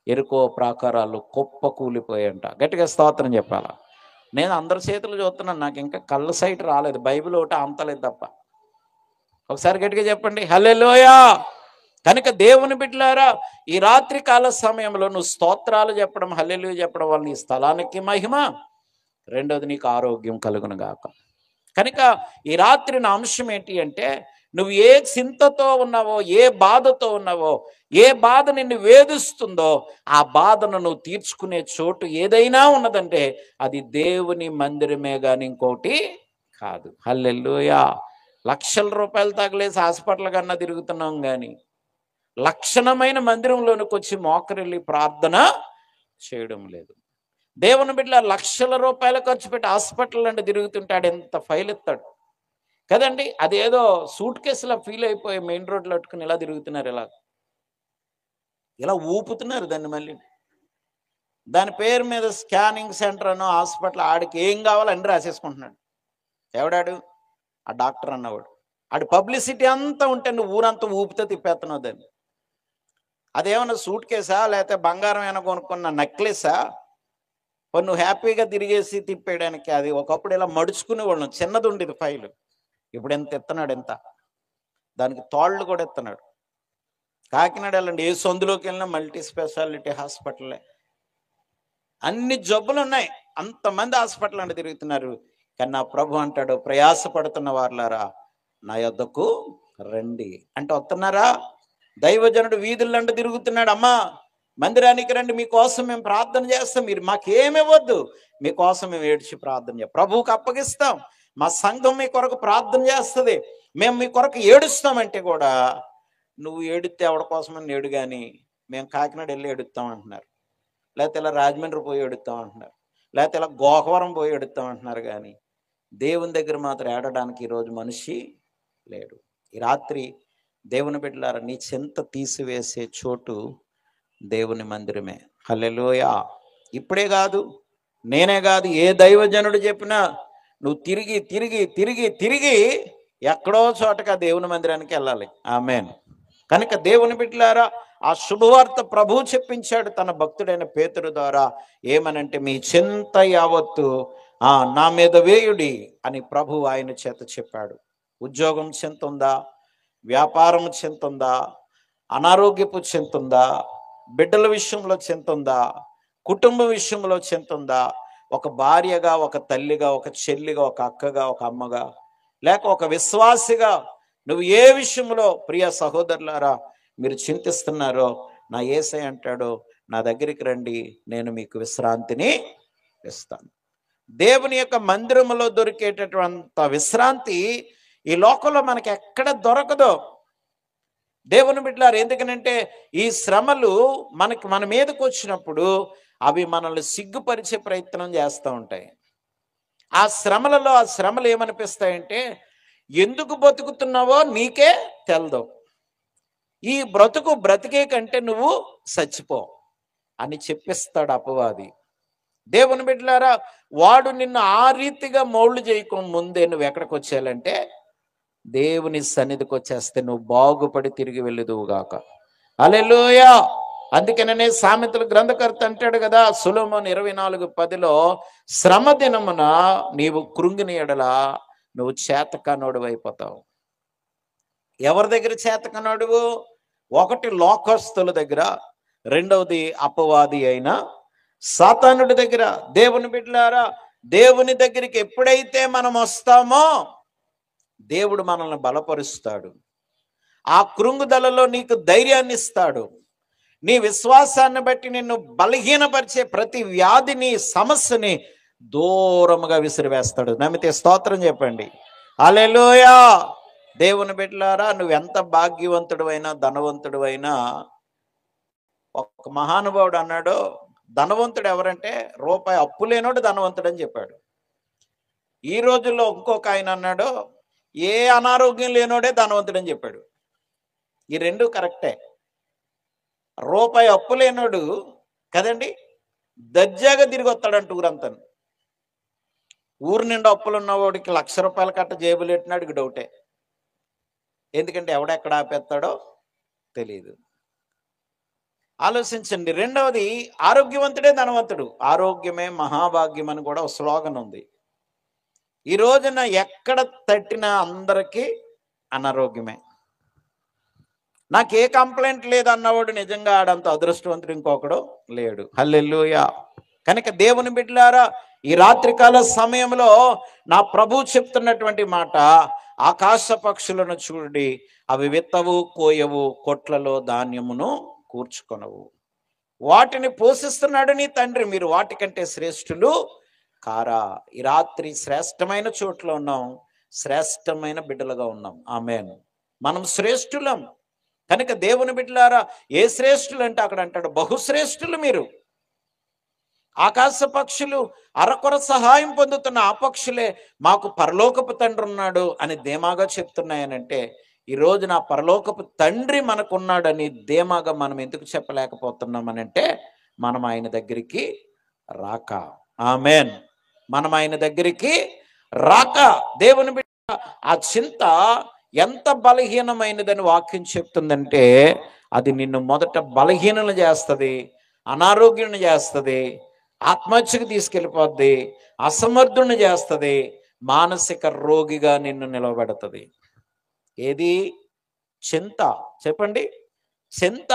ఎరుకో ప్రాకారాలు కుప్ప కూలిపోయాయంట. గట్టిగా స్తోత్రం చెప్పాలా. నేను అందరి చేతులు చూస్తున్నాను, నాకు ఇంకా కళ్ళ సైట్ రాలేదు, బైబిల్ ఒకటి అంతలేదు తప్ప. ఒకసారి గట్టిగా చెప్పండి హల్లెలూయా. కనుక దేవుని బిడ్డలారా, ఈ రాత్రి కాల సమయంలో నువ్వు స్తోత్రాలు చెప్పడం, హల్లెలూయా చెప్పడం వల్ల నీ స్థలానికి మహిమ, రెండోది నీకు ఆరోగ్యం కలుగును గాక. కనుక ఈ రాత్రి నా అంశం ఏంటి అంటే, నువ్వు ఏ చింతతో ఉన్నావో, ఏ బాధతో ఉన్నావో, ఏ బాధ నిన్ను వేధిస్తుందో ఆ బాధను నువ్వు తీర్చుకునే చోటు ఏదైనా ఉన్నదంటే అది దేవుని మందిరమే కానీ ఇంకోటి కాదు. హల్లెలూయా. లక్షల రూపాయలు తగిలేసి హాస్పిటల్ కన్నా తిరుగుతున్నాం కానీ లక్షణమైన మందిరంలోనికి వచ్చి మోకరిల్లి ప్రార్థన చేయడం లేదు. దేవుని బిడ్డ లక్షల రూపాయలు ఖర్చు పెట్టి హాస్పిటల్ అంటే తిరుగుతుంటాడు, ఎంత ఫైల్ ఎత్తాడు కదండి. అదేదో సూట్ కేసులా ఫీల్ అయిపోయి మెయిన్ రోడ్లో పెట్టుకుని ఇలా తిరుగుతున్నారు, ఇలా ఊపుతున్నారు దాన్ని. మళ్ళీ దాని పేరు మీద స్కానింగ్ సెంటర్ అనో హాస్పిటల్, ఆడికి ఏం కావాలో అన్ని రాసేసుకుంటున్నాడు. ఎవడాడు? ఆ డాక్టర్ అన్నవాడు. ఆడి పబ్లిసిటీ అంతా ఉంటే నువ్వు ఊరంతా ఊపితే తిప్పేస్తున్నావు దాన్ని. అదేమన్నా సూట్ కేసా లేకపోతే బంగారం ఏమైనా కొనుక్కున్న నెక్లెసా? నువ్వు హ్యాపీగా తిరిగేసి తిప్పేయడానికి. అది ఒకప్పుడు ఇలా మడుచుకునే వాళ్ళం, చిన్నది ఉండేది ఫైల్. ఇప్పుడు ఎంత ఎత్తున్నాడు, ఎంత దానికి తాళ్ళు కూడా ఎత్తున్నాడు. కాకినాడ వెళ్ళండి, ఏ సందులోకి వెళ్ళినా మల్టీ స్పెషాలిటీ హాస్పిటల్లే, అన్ని జబ్బులు ఉన్నాయి, అంతమంది హాస్పిటల్ అంటే తిరుగుతున్నారు. కానీ నా ప్రభు అంటాడు, ప్రయాసపడుతున్న వారులారా నా యొద్దకు రండి అంటే వస్తున్నారా? దైవజనుడు వీధులంటే తిరుగుతున్నాడు, అమ్మా మందిరానికి రండి, మీకోసం మేము ప్రార్థన చేస్తాం, మీరు మాకేమివ్వద్దు, మీకోసం మేము ఏడ్చి ప్రార్థన చేస్తాం, ప్రభువుకి అప్పగిస్తాం, మా సంఘం మీ కొరకు ప్రార్థన చేస్తుంది, మేము మీ కొరకు ఏడుస్తామంటే కూడా నువ్వు ఏడితే ఎవరి కోసమని ఏడు, కానీ మేము కాకినాడ వెళ్ళి ఏడుస్తాం అంటున్నారు, లేకపోతే ఇలా రాజమండ్రి పోయి ఏడుస్తాం అంటున్నారు, లేకపోతే ఇలా గోకవరం పోయి ఏడుస్తాం అంటున్నారు, కానీ దేవుని దగ్గర మాత్రం ఏడడానికి ఈరోజు మనిషి లేడు. ఈ రాత్రి దేవుని బిడ్డలారా, నీ చింత తీసివేసే చోటు దేవుని మందిరమే. హల్లెలూయా. ఇప్పుడే కాదు, నేనే కాదు, ఏ దైవజనుడు చెప్పినా నువ్వు తిరిగి తిరిగి తిరిగి తిరిగి ఎక్కడో చోటగా దేవుని మందిరానికి వెళ్ళాలి. ఆమేన్. కనుక దేవుని బిడ్డలారా, ఆ శుభవార్త ప్రభువు చెప్పించాడు తన భక్తుడైన పేతురు ద్వారా. ఏమనంటే, మీ చింత యావత్తు నా మీద వేయుడి అని ప్రభు ఆయన చేత చెప్పాడు. ఉద్యోగం చింత ఉందా, వ్యాపారం చింత ఉందా, అనారోగ్యపు చింత ఉందా, బిడ్డల విషయంలో చింత ఉందా, కుటుంబ విషయంలో చింత ఉందా, ఒక భార్యగా, ఒక తల్లిగా, ఒక చెల్లిగా, ఒక అక్కగా, ఒక అమ్మగా, లేక ఒక విశ్వాసిగా నువ్వు ఏ విషయంలో ప్రియ సహోదరులారా మీరు చింతిస్తున్నారో, నా యేసయ్య అంటాడు, నా దగ్గరికి రండి, నేను మీకు విశ్రాంతిని ఇస్తాను. దేవుని యొక్క మందిరములో దొరికేటటువంటి విశ్రాంతి ఈ లోకంలో మనకి ఎక్కడ దొరకదు. దేవుని బిడ్డలారు, ఎందుకనంటే ఈ శ్రమలు మన మీదకి వచ్చినప్పుడు అవి మనల్ని సిగ్గుపరిచే ప్రయత్నం చేస్తూ ఉంటాయి. ఆ శ్రమలు ఏమనిపిస్తాయంటే, ఎందుకు బతుకుతున్నావో నీకే తెలదు, ఈ బ్రతికే కంటే నువ్వు చచ్చిపో అని చెప్పిస్తాడు అపవాది. దేవుని బిడ్డలారా, వాడు నిన్ను ఆ రీతిగా మౌళ్ళు చేయక ముందే నువ్వు ఎక్కడికి వచ్చేయాలంటే దేవుని సన్నిధికి వచ్చేస్తే నువ్వు బాగుపడి తిరిగి వెళ్ళుదువుగాక. హల్లెలూయా. అందుకనే సామెతల గ్రంథకర్త అంటాడు కదా, సొలొమోను 24:10లో, శ్రమ దినమున నీవు కృంగిన ఎడల నువ్వు చేతకానోడు అయిపోతావు. ఎవరి దగ్గర చేతకానోడువు? ఒకటి లోకస్తుల దగ్గర, రెండవది అపవాది అయిన సాతానుడి దగ్గర. దేవుని బిడ్డలారా, దేవుని దగ్గరికి ఎప్పుడైతే మనం వస్తామో దేవుడు మనల్ని బలపరుస్తాడు. ఆ కృంగుదలలో నీకు ధైర్యాన్ని ఇస్తాడు. నీ విశ్వాసాన్ని బట్టి నిన్ను బలహీనపరిచే ప్రతి వ్యాధిని, సమస్యని దూరముగా విసిరివేస్తాడు. నమ్మితే స్తోత్రం చెప్పండి. హల్లెలూయా. దేవుని బిడ్డలారా, నువ్వెంత భాగ్యవంతుడు అయినా, ధనవంతుడు అయినా, ఒక మహానుభావుడు అన్నాడు, ధనవంతుడు ఎవరంటే రూపాయి అప్పు లేనోడు ధనవంతుడు అని చెప్పాడు. ఈ రోజుల్లో ఇంకొక ఆయన అన్నాడు, ఏ అనారోగ్యం లేనోడే ధనవంతుడు అని చెప్పాడు. ఈ రెండు కరెక్టే. రూపాయి అప్పు లేనోడు కదండి దర్జాగా తిరిగి వస్తాడంట ఊరంతా. ఊరు నిండా అప్పులు ఉన్నవాడికి ₹1,00,000 కట్ట జేబులు పెట్టినాడికి డౌటే. ఎందుకంటే ఎవడెక్కడ ఆపేస్తాడో తెలియదు. ఆలోచించండి. రెండవది, ఆరోగ్యవంతుడే ధనవంతుడు. ఆరోగ్యమే మహాభాగ్యం అని కూడా ఒక స్లోగన్ ఉంది. ఈ రోజున ఎక్కడ తట్టినా అందరికీ అనారోగ్యమే. నాకు ఏ కంప్లైంట్ లేదన్నవాడు నిజంగా ఆడంత అదృష్టవంతుడు ఇంకొకడు లేడు. హల్లెలూయా. కనుక దేవుని బిడ్డలారా, ఈ రాత్రికాల సమయంలో నా ప్రభు చెప్తున్నటువంటి మాట, ఆకాశ పక్షులను చూడండి, అవి విత్తవు, కోయవు, కొట్లలో ధాన్యమును కూర్చుకొనవు, వాటిని పోషిస్తున్నాడు నీ తండ్రి, మీరు వాటికంటే శ్రేష్ఠులు కారా. ఈ రాత్రి శ్రేష్టమైన చోట్ల ఉన్నాం, శ్రేష్టమైన బిడ్డలుగా ఉన్నాం. ఆమేన్. మనం శ్రేష్ఠులం. కనుక దేవుని బిడ్డలారా, ఏ శ్రేష్ఠులు అంటే అక్కడ అంటాడు, బహుశ్రేష్ఠులు మీరు. ఆకాశ పక్షులు అరకొర సహాయం పొందుతున్న ఆ పక్షులే మాకు పరలోకపు తండ్రి ఉన్నాడు అని ధీమాగా చెప్తున్నాయనంటే, ఈ రోజు నా పరలోకపు తండ్రి మనకున్నాడని ధీమాగా మనం ఎందుకు చెప్పలేకపోతున్నామనంటే, మనం ఆయన దగ్గరికి రాక. ఆమేన్. మనం ఆయన దగ్గరికి రాక. దేవుని బిడ్డ, ఆ చింత ఎంత బలహీనమైనదని వాక్యం చెప్తుందంటే, అది నిన్ను మొదట బలహీనలు చేస్తుంది, అనారోగ్యం చేస్తుంది, ఆత్మహత్యకు తీసుకెళ్ళిపోద్ది, అసమర్థుని చేస్తుంది, మానసిక రోగిగా నిన్ను నిలబెడుతుంది. ఏది? చింత. చెప్పండి, చింత.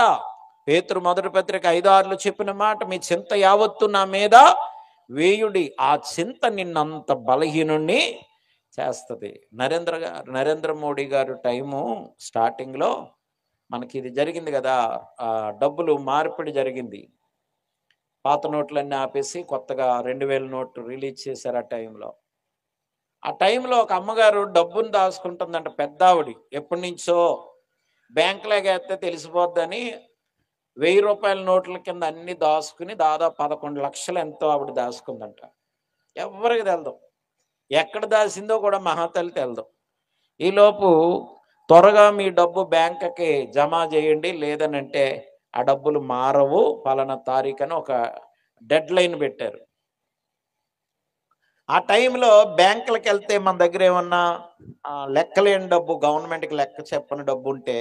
పేతురు 1 పత్రిక 5:6 చెప్పిన మాట, మీ చింత యావత్తు నా మీద వేయుడి. ఆ చింత నిన్నంత బలహీనుణ్ణి చేస్తుంది. నరేంద్ర మోడీ గారు టైము స్టార్టింగ్లో మనకి ఇది జరిగింది కదా, డబ్బులు మార్పిడి జరిగింది. పాత నోట్లన్నీ ఆపేసి కొత్తగా 2000 నోట్లు రిలీజ్ చేశారు ఆ టైంలో. ఆ టైంలో ఒక అమ్మగారు డబ్బును దాచుకుంటుందంట, పెద్ద ఆవిడ. ఎప్పటి నుంచో బ్యాంకులోకి వేస్తే తెలిసిపోద్దని రూ. 1000 నోట్ల కింద అన్ని దాచుకుని దాదాపు 11 లక్షలు ఎంతో ఆవిడ దాచుకుందంట. ఎవరికి తెలదు, ఎక్కడ దాచిందో కూడా మహాతల్లి తెలదు. ఈలోపు త్వరగా మీ డబ్బు బ్యాంకుకి జమ చేయండి, లేదనంటే ఆ డబ్బులు మారవు, పలానా తారీఖు అని ఒక డెడ్ లైన్ పెట్టారు. ఆ టైంలో బ్యాంకులకు వెళ్తే మన దగ్గర ఏమన్నా లెక్కలేని డబ్బు, గవర్నమెంట్కి లెక్క చెప్పని డబ్బు ఉంటే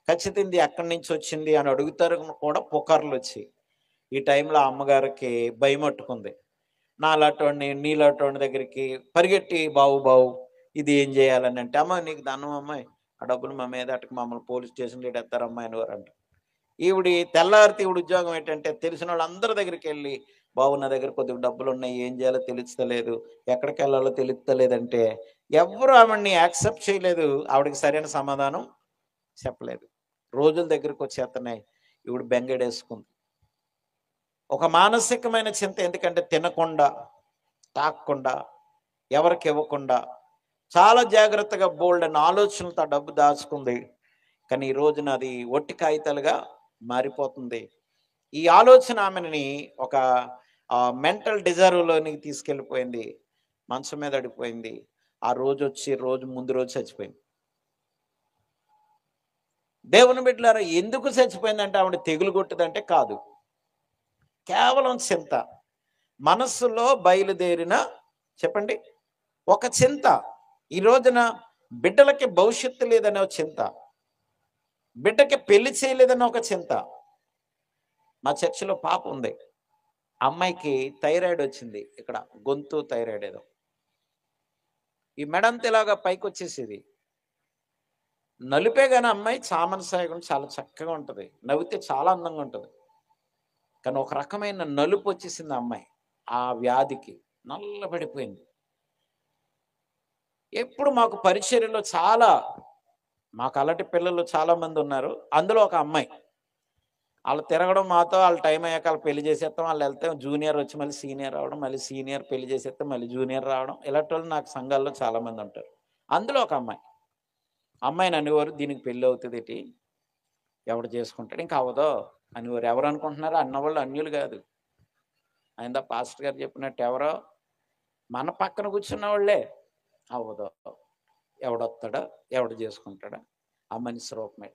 ఖచ్చితంగా ఎక్కడి నుంచి వచ్చింది అని అడుగుతారు కూడా, పుకార్లు వచ్చి. ఈ టైంలో అమ్మగారికి భయమట్టుకుంది. నాలాటోడిని నీలాటోడి దగ్గరికి పరిగెట్టి, బావు ఇది ఏం చేయాలని అంటే, అమ్మ నీకు దండం అమ్మాయి, ఆ డబ్బులు మా మీద అటుకు మమ్మల్ని పోలీస్ స్టేషన్లో ఎడతారమ్మాయి అని వారు అంట. ఈవిడి తెల్లారితే ఈవిడ ఉద్యోగం ఏంటంటే తెలిసిన వాళ్ళందరి దగ్గరికి వెళ్ళి, బాబు నా దగ్గర కొద్దిగా డబ్బులు ఉన్నాయి, ఏం చేయాలో తెలుస్తలేదు, ఎక్కడికి వెళ్ళాలో తెలుస్తలేదంటే ఎవరు ఆవిడ్ని యాక్సెప్ట్ చేయలేదు. ఆవిడకి సరైన సమాధానం చెప్పలేదు. రోజుల దగ్గరికి వచ్చేస్తున్నాయి, ఈవిడ బెంగడేసుకుంది. ఒక మానసికమైన చింత. ఎందుకంటే తినకుండా, తాగకుండా, ఎవరికి ఇవ్వకుండా చాలా జాగ్రత్తగా బోల్డ్ అన్న ఆలోచనలతో ఆ డబ్బు దాచుకుంది. కానీ ఈ రోజున అది ఒట్టి కాగితాలుగా మారిపోతుంది. ఈ ఆలోచన ఆమెని ఒక మెంటల్ డిజార్వ్లోనికి తీసుకెళ్ళిపోయింది. మంచం మీద అడిపోయింది. ఆ రోజు వచ్చి ముందు రోజు చచ్చిపోయింది. దేవుని బిడ్డలారా, ఎందుకు చచ్చిపోయిందంటే ఆవిడ తెగులు కొట్టదంటే కాదు, కేవలం చింత. మనస్సులో బయలుదేరిన, చెప్పండి, ఒక చింత. ఈ రోజున బిడ్డలకి భవిష్యత్తు లేదనే ఒక చింత, బిడ్డకి పెళ్లి చేయలేదన్న ఒక చింత. మా చర్చిలో పాప ఉంది, అమ్మాయికి థైరాయిడ్ వచ్చింది. ఇక్కడ గొంతు థైరాయిడ్ ఏదో, ఈ మెడంతలాగా పైకి వచ్చేసేది. నలుపే కానీ అమ్మాయి చామన సాయకుండా చాలా చక్కగా ఉంటుంది, నవ్వితే చాలా అందంగా ఉంటుంది. కానీ ఒక రకమైన నలుపు వచ్చేసింది అమ్మాయి. ఆ వ్యాధికి నల్లబడిపోయింది. ఎప్పుడు మాకు పరిచర్యలో మాకు అలాంటి పిల్లలు చాలా మంది ఉన్నారు. అందులో ఒక అమ్మాయి, వాళ్ళు తిరగడం మాతో, వాళ్ళ టైం అయ్యాక వాళ్ళు పెళ్లి చేసేస్తాం, వాళ్ళు వెళ్తే జూనియర్ వచ్చి మళ్ళీ సీనియర్ రావడం, మళ్ళీ సీనియర్ పెళ్లి చేసేస్తే మళ్ళీ జూనియర్ రావడం, ఇలాంటి వాళ్ళు నాకు సంఘాల్లో చాలా మంది ఉంటారు. అందులో ఒక అమ్మాయిని అనేవారు, దీనికి పెళ్ళి అవుతుంది ఏంటి, ఎవడు చేసుకుంటాడు, ఇంకా అవదో అనేవారు. ఎవరు అనుకుంటున్నారు, అన్నవాళ్ళు అన్యులు కాదు. ఆయన పాస్టర్ గారు చెప్పినట్టు ఎవరో మన పక్కన కూర్చున్న వాళ్ళే. అవదో, ఎవడొస్తాడో, ఎవడు చేసుకుంటాడో, ఆ మనిషి రూపమే.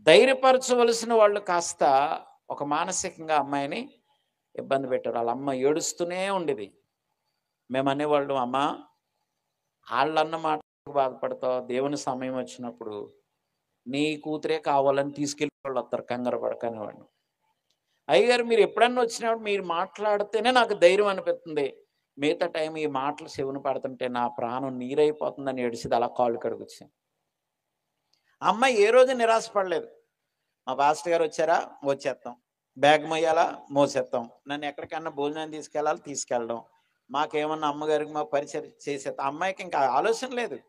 ధైర్యపరచవలసిన వాళ్ళు కాస్త ఒక మానసికంగా అమ్మాయిని ఇబ్బంది పెట్టారు. వాళ్ళ అమ్మ ఏడుస్తూనే ఉండేది. మేము అనేవాళ్ళు, అమ్మ వాళ్ళన్న మాటకు బాధపడతావు, దేవుని సమయం వచ్చినప్పుడు నీ కూతురే కావాలని తీసుకెళ్ళి వాళ్ళు వస్తారు, కంగారు పడకనేవాడు. అయ్యగారు మీరు ఎప్పుడన్నా వచ్చినప్పుడు మీరు మాట్లాడితేనే నాకు ధైర్యం అనిపిస్తుంది, మిగతా టైం ఈ మాటలు చెవును పడుతుంటే నా ప్రాణం నీరైపోతుందని ఏడిసిది. అలా కాళ్ళు కడుగుచ్చాను. అమ్మాయి ఏ రోజు నిరాశపడలేదు. మా పాస్టర్ గారు వచ్చారా, వచ్చేస్తాం, బ్యాగ్ మొయ్యాలా, మోసేస్తాం, నన్ను ఎక్కడికన్నా భోజనాన్ని తీసుకెళ్ళడం, మాకేమన్నా అమ్మగారికి మా పరిచయం చేసేస్తాం. అమ్మాయికి ఇంకా ఆలోచన లేదు.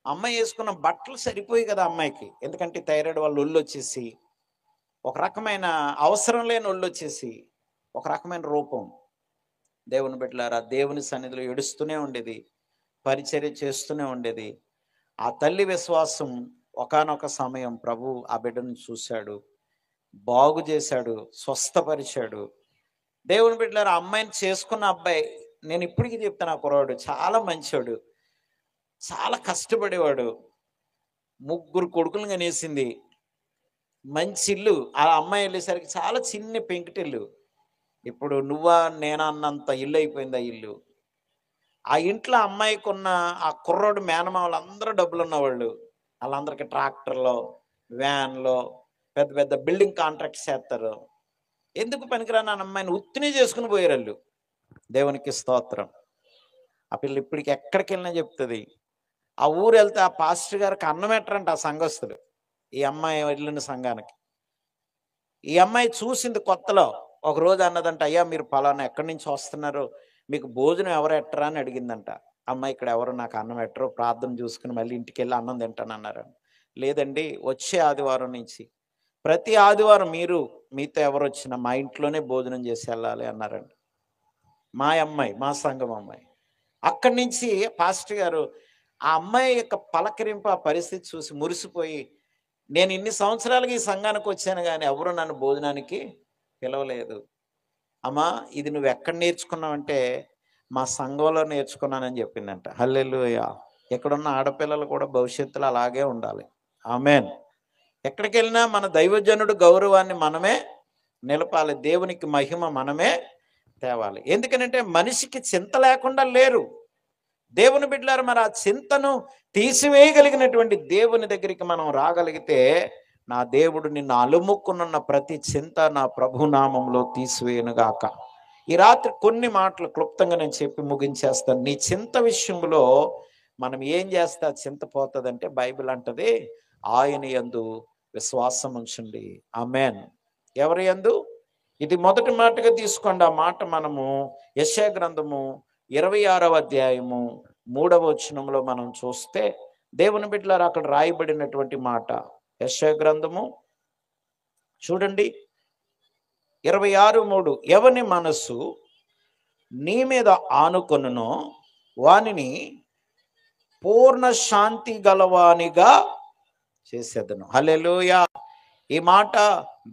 అమ్మాయి వేసుకున్న బట్టలు సరిపోయి కదా అమ్మాయికి, ఎందుకంటే థైరాయిడ్ వల్ల ఒళ్ళు వచ్చేసి, ఒక రకమైన అవసరం లేని ఒళ్ళు వచ్చేసి, ఒక రకమైన రూపం. దేవుని బిడ్డలారా, దేవుని సన్నిధిలో ఏడుస్తూనే ఉండేది, పరిచర్య చేస్తూనే ఉండేది. ఆ తల్లి విశ్వాసం ఒకానొక సమయం ప్రభు ఆ బిడ్డను చూశాడు, బాగు చేశాడు, స్వస్థపరిచాడు. దేవుని బిడ్డలారా, అమ్మాయిని చేసుకున్న అబ్బాయి, నేను ఇప్పటికీ చెప్తాను, ఆ కుర్రాడు చాలా మంచోడు, చాలా కష్టపడేవాడు. 3 కొడుకులను కనేసింది, మంచి ఇల్లు. ఆ అమ్మాయి వెళ్ళేసరికి చాలా చిన్న పెంకుటిల్లు. ఇప్పుడు నువ్వా నేనా అన్నంత ఇల్లు అయిపోయింది ఆ ఇల్లు. ఆ ఇంట్లో అమ్మాయికి ఉన్న ఆ కుర్రోడు మేనమామలు అందరూ డబ్బులు ఉన్నవాళ్ళు. వాళ్ళందరికీ ట్రాక్టర్లో, వ్యాన్లో, పెద్ద పెద్ద బిల్డింగ్ కాంట్రాక్ట్స్ చేస్తారు. ఎందుకు పనికిరాని అమ్మాయిని ఉత్తినే చేసుకుని పోయారు వాళ్ళు. దేవునికి స్తోత్రం. ఆ పిల్ల ఇప్పటికి ఎక్కడికి వెళ్ళినా చెప్తుంది. ఆ ఊరు వెళ్తే ఆ పాస్టర్ గారికి అన్నం పెట్టరంట ఆ సంఘస్థులు, ఈ అమ్మాయి వెళ్ళిన సంఘానికి. ఈ అమ్మాయి చూసింది కొత్తలో. ఒకరోజు అన్నదంట, అయ్యా మీరు పలానా ఎక్కడి నుంచి వస్తున్నారు, మీకు భోజనం ఎవరు ఎట్టరా అని అడిగిందంట. అమ్మాయి, ఇక్కడ ఎవరు నాకు అన్నం ఎట్టరు, ప్రార్థన చూసుకుని మళ్ళీ ఇంటికి వెళ్ళి అన్నం తింటాను అన్నారు. లేదండి, వచ్చే ఆదివారం నుంచి ప్రతి ఆదివారం మీతో ఎవరు వచ్చినా మా ఇంట్లోనే భోజనం చేసి వెళ్ళాలి అన్నారండి. మా అమ్మాయి, మా సంఘం అమ్మాయి. అక్కడి నుంచి పాస్టర్ గారు ఆ అమ్మాయి యొక్క పలకరింపు, ఆ పరిస్థితి చూసి మురిసిపోయి, నేను ఇన్ని సంవత్సరాలుగా ఈ సంఘానికి వచ్చాను కానీ ఎవరు నన్ను భోజనానికి పిలవలేదు. అమ్మా, ఇది నువ్వు ఎక్కడ నేర్చుకున్నావంటే మా సంఘంలో నేర్చుకున్నానని చెప్పిందంట. హల్లెలూయా. ఎక్కడున్న ఆడపిల్లలు కూడా భవిష్యత్తులో అలాగే ఉండాలి. ఆమెన్. ఎక్కడికి వెళ్ళినా మన దైవజనుడు గౌరవాన్ని మనమే నిలపాలి, దేవునికి మహిమ మనమే తేవాలి. ఎందుకనంటే మనిషికి చింత లేకుండా లేరు. దేవుని బిడ్డలారా, మరి ఆ చింతను తీసివేయగలిగినటువంటి దేవుని దగ్గరికి మనం రాగలిగితే, నా దేవుడు నిన్ను అలుముకున్న ప్రతి చింత నా ప్రభునామంలో తీసివేయనుగాక. ఈ రాత్రి కొన్ని మాటలు క్లుప్తంగా నేను చెప్పి ముగించేస్తాను. నీ చింత విషయంలో మనం ఏం చేస్తే ఆ చింత పోతుందంటే, బైబిల్ అంటది ఆయన యందు విశ్వాసం ఉంచండి. ఆమేన్. ఎవరి యందు? ఇది మొదటి మాటగా తీసుకోండి. ఆ మాట మనము యెషయా గ్రంథము 26వ అధ్యాయము 3వ వచనంలో మనం చూస్తే, దేవుని బిడ్డలారా అక్కడ రాయబడినటువంటి మాట యెషయా గ్రంథము చూడండి 26:3. ఎవని మనస్సు నీ మీద ఆనుకొనునో వానిని పూర్ణ శాంతి గలవానిగా చేసేదను. హల్లెలూయా. ఈ మాట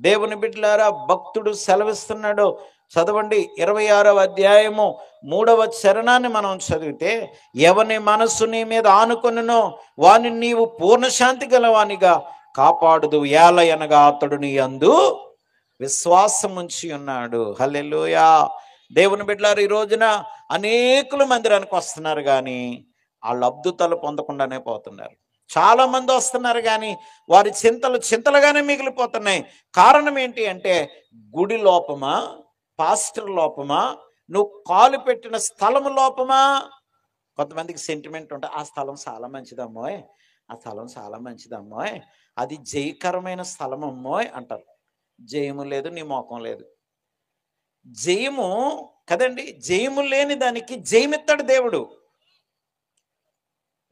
దేవుని బిడ్డలారా భక్తుడు సెలవిస్తున్నాడు. చదవండి 26వ అధ్యాయము 3వ చరణాన్ని మనం చదివితే, ఎవని మనస్సు నీ మీద ఆనుకొనునో వాని నీవు పూర్ణశాంతి గలవానిగా కాపాడుదు, ఏలయనగా అతడు నీ యందు విశ్వాసం ఉంచి ఉన్నాడు. హల్లెలూయా. దేవుని బిడ్డలారా, ఈ రోజున అనేకులు మందిరానికి వస్తున్నారు కానీ వాళ్ళు అద్భుతాలు పొందకుండానే పోతున్నారు. చాలా మంది వస్తున్నారు కానీ వారి చింతలుగానే మిగిలిపోతున్నాయి. కారణం ఏంటి అంటే, గుడి లోపమా, పాస్టర్ లోపమా, నువ్వు కాలు పెట్టిన స్థలము లోపమా? కొంతమందికి సెంటిమెంట్ ఉంటాయి, ఆ స్థలం చాలా మంచిదమ్మోయ్, ఆ స్థలం చాలా మంచిదమ్మోయ్, అది జయకరమైన స్థలం అమ్మోయ్ అంటారు. జయము లేదు, నీ మోకం లేదు. జయము కదండి, జయము లేని దానికి జయమిస్తాడు దేవుడు.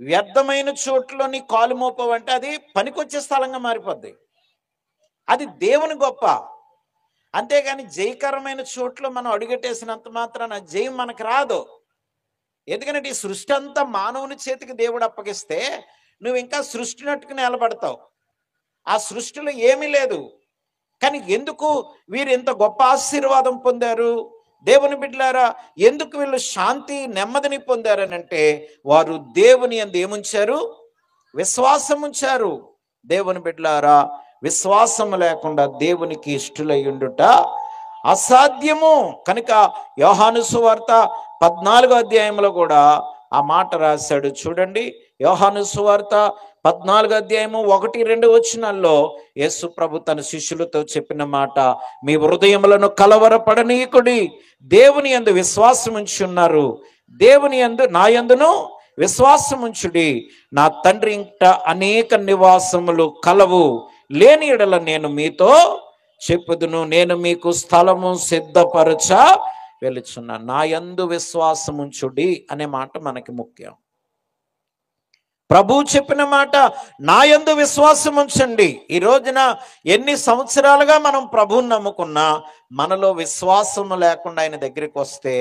వ్యర్థమైన చోట్ల నీ కాలు మోపవంటే అది పనికొచ్చే స్థలంగా మారిపోద్ది. అది దేవుని గొప్ప. అంతేగాని జయకరమైన చోట్ల మనం అడుగెట్టేసినంత మాత్రాన జయం మనకు రాదు. ఎందుకంటే ఈ సృష్టి అంతా మానవుని చేతికి దేవుడు అప్పగిస్తే నువ్వు ఇంకా సృష్టినట్టుకు నిలబడతావు. ఆ సృష్టిలో ఏమీ లేదు. కానీ ఎందుకు వీరు ఇంత గొప్ప ఆశీర్వాదం పొందారు? దేవుని బిడ్డలారా, ఎందుకు వీళ్ళు శాంతి నెమ్మదిని పొందారనంటే, వారు దేవుని యందు ఏముంచారు? విశ్వాసం ఉంచారు. దేవుని బిడ్డలారా, విశ్వాసం లేకుండా దేవునికి ఇష్టలై ఉండుట అసాధ్యము. కనుక యోహాను సువార్త 14వ అధ్యాయంలో కూడా ఆ మాట రాశాడు. చూడండి, యోహాను సువార్త 14వ అధ్యాయము 1-2 వచనాల్లో యేసు ప్రభు తన శిష్యులతో చెప్పిన మాట, మీ హృదయములను కలవరపడనీయకుడి, దేవుని యందు విశ్వాసం ఉంచి ఉన్నారు, దేవుని యందు నా యందును విశ్వాసం ఉంచుడి, నా తండ్రి ఇంట అనేక నివాసములు కలవు, లేని ఎడల నేను మీతో చెప్పుదును, నేను మీకు స్థలము సిద్ధపరచ వెలుచున్నాను. నా యందు విశ్వాసం ఉంచుడి అనే మాట మనకి ముఖ్యం. ప్రభు చెప్పిన మాట, నా యందు విశ్వాసం ఉంచండి. ఈ రోజున ఎన్ని సంవత్సరాలుగా మనం ప్రభువుని నమ్ముకున్నా మనలో విశ్వాసము లేకుండా ఆయన దగ్గరికి వస్తే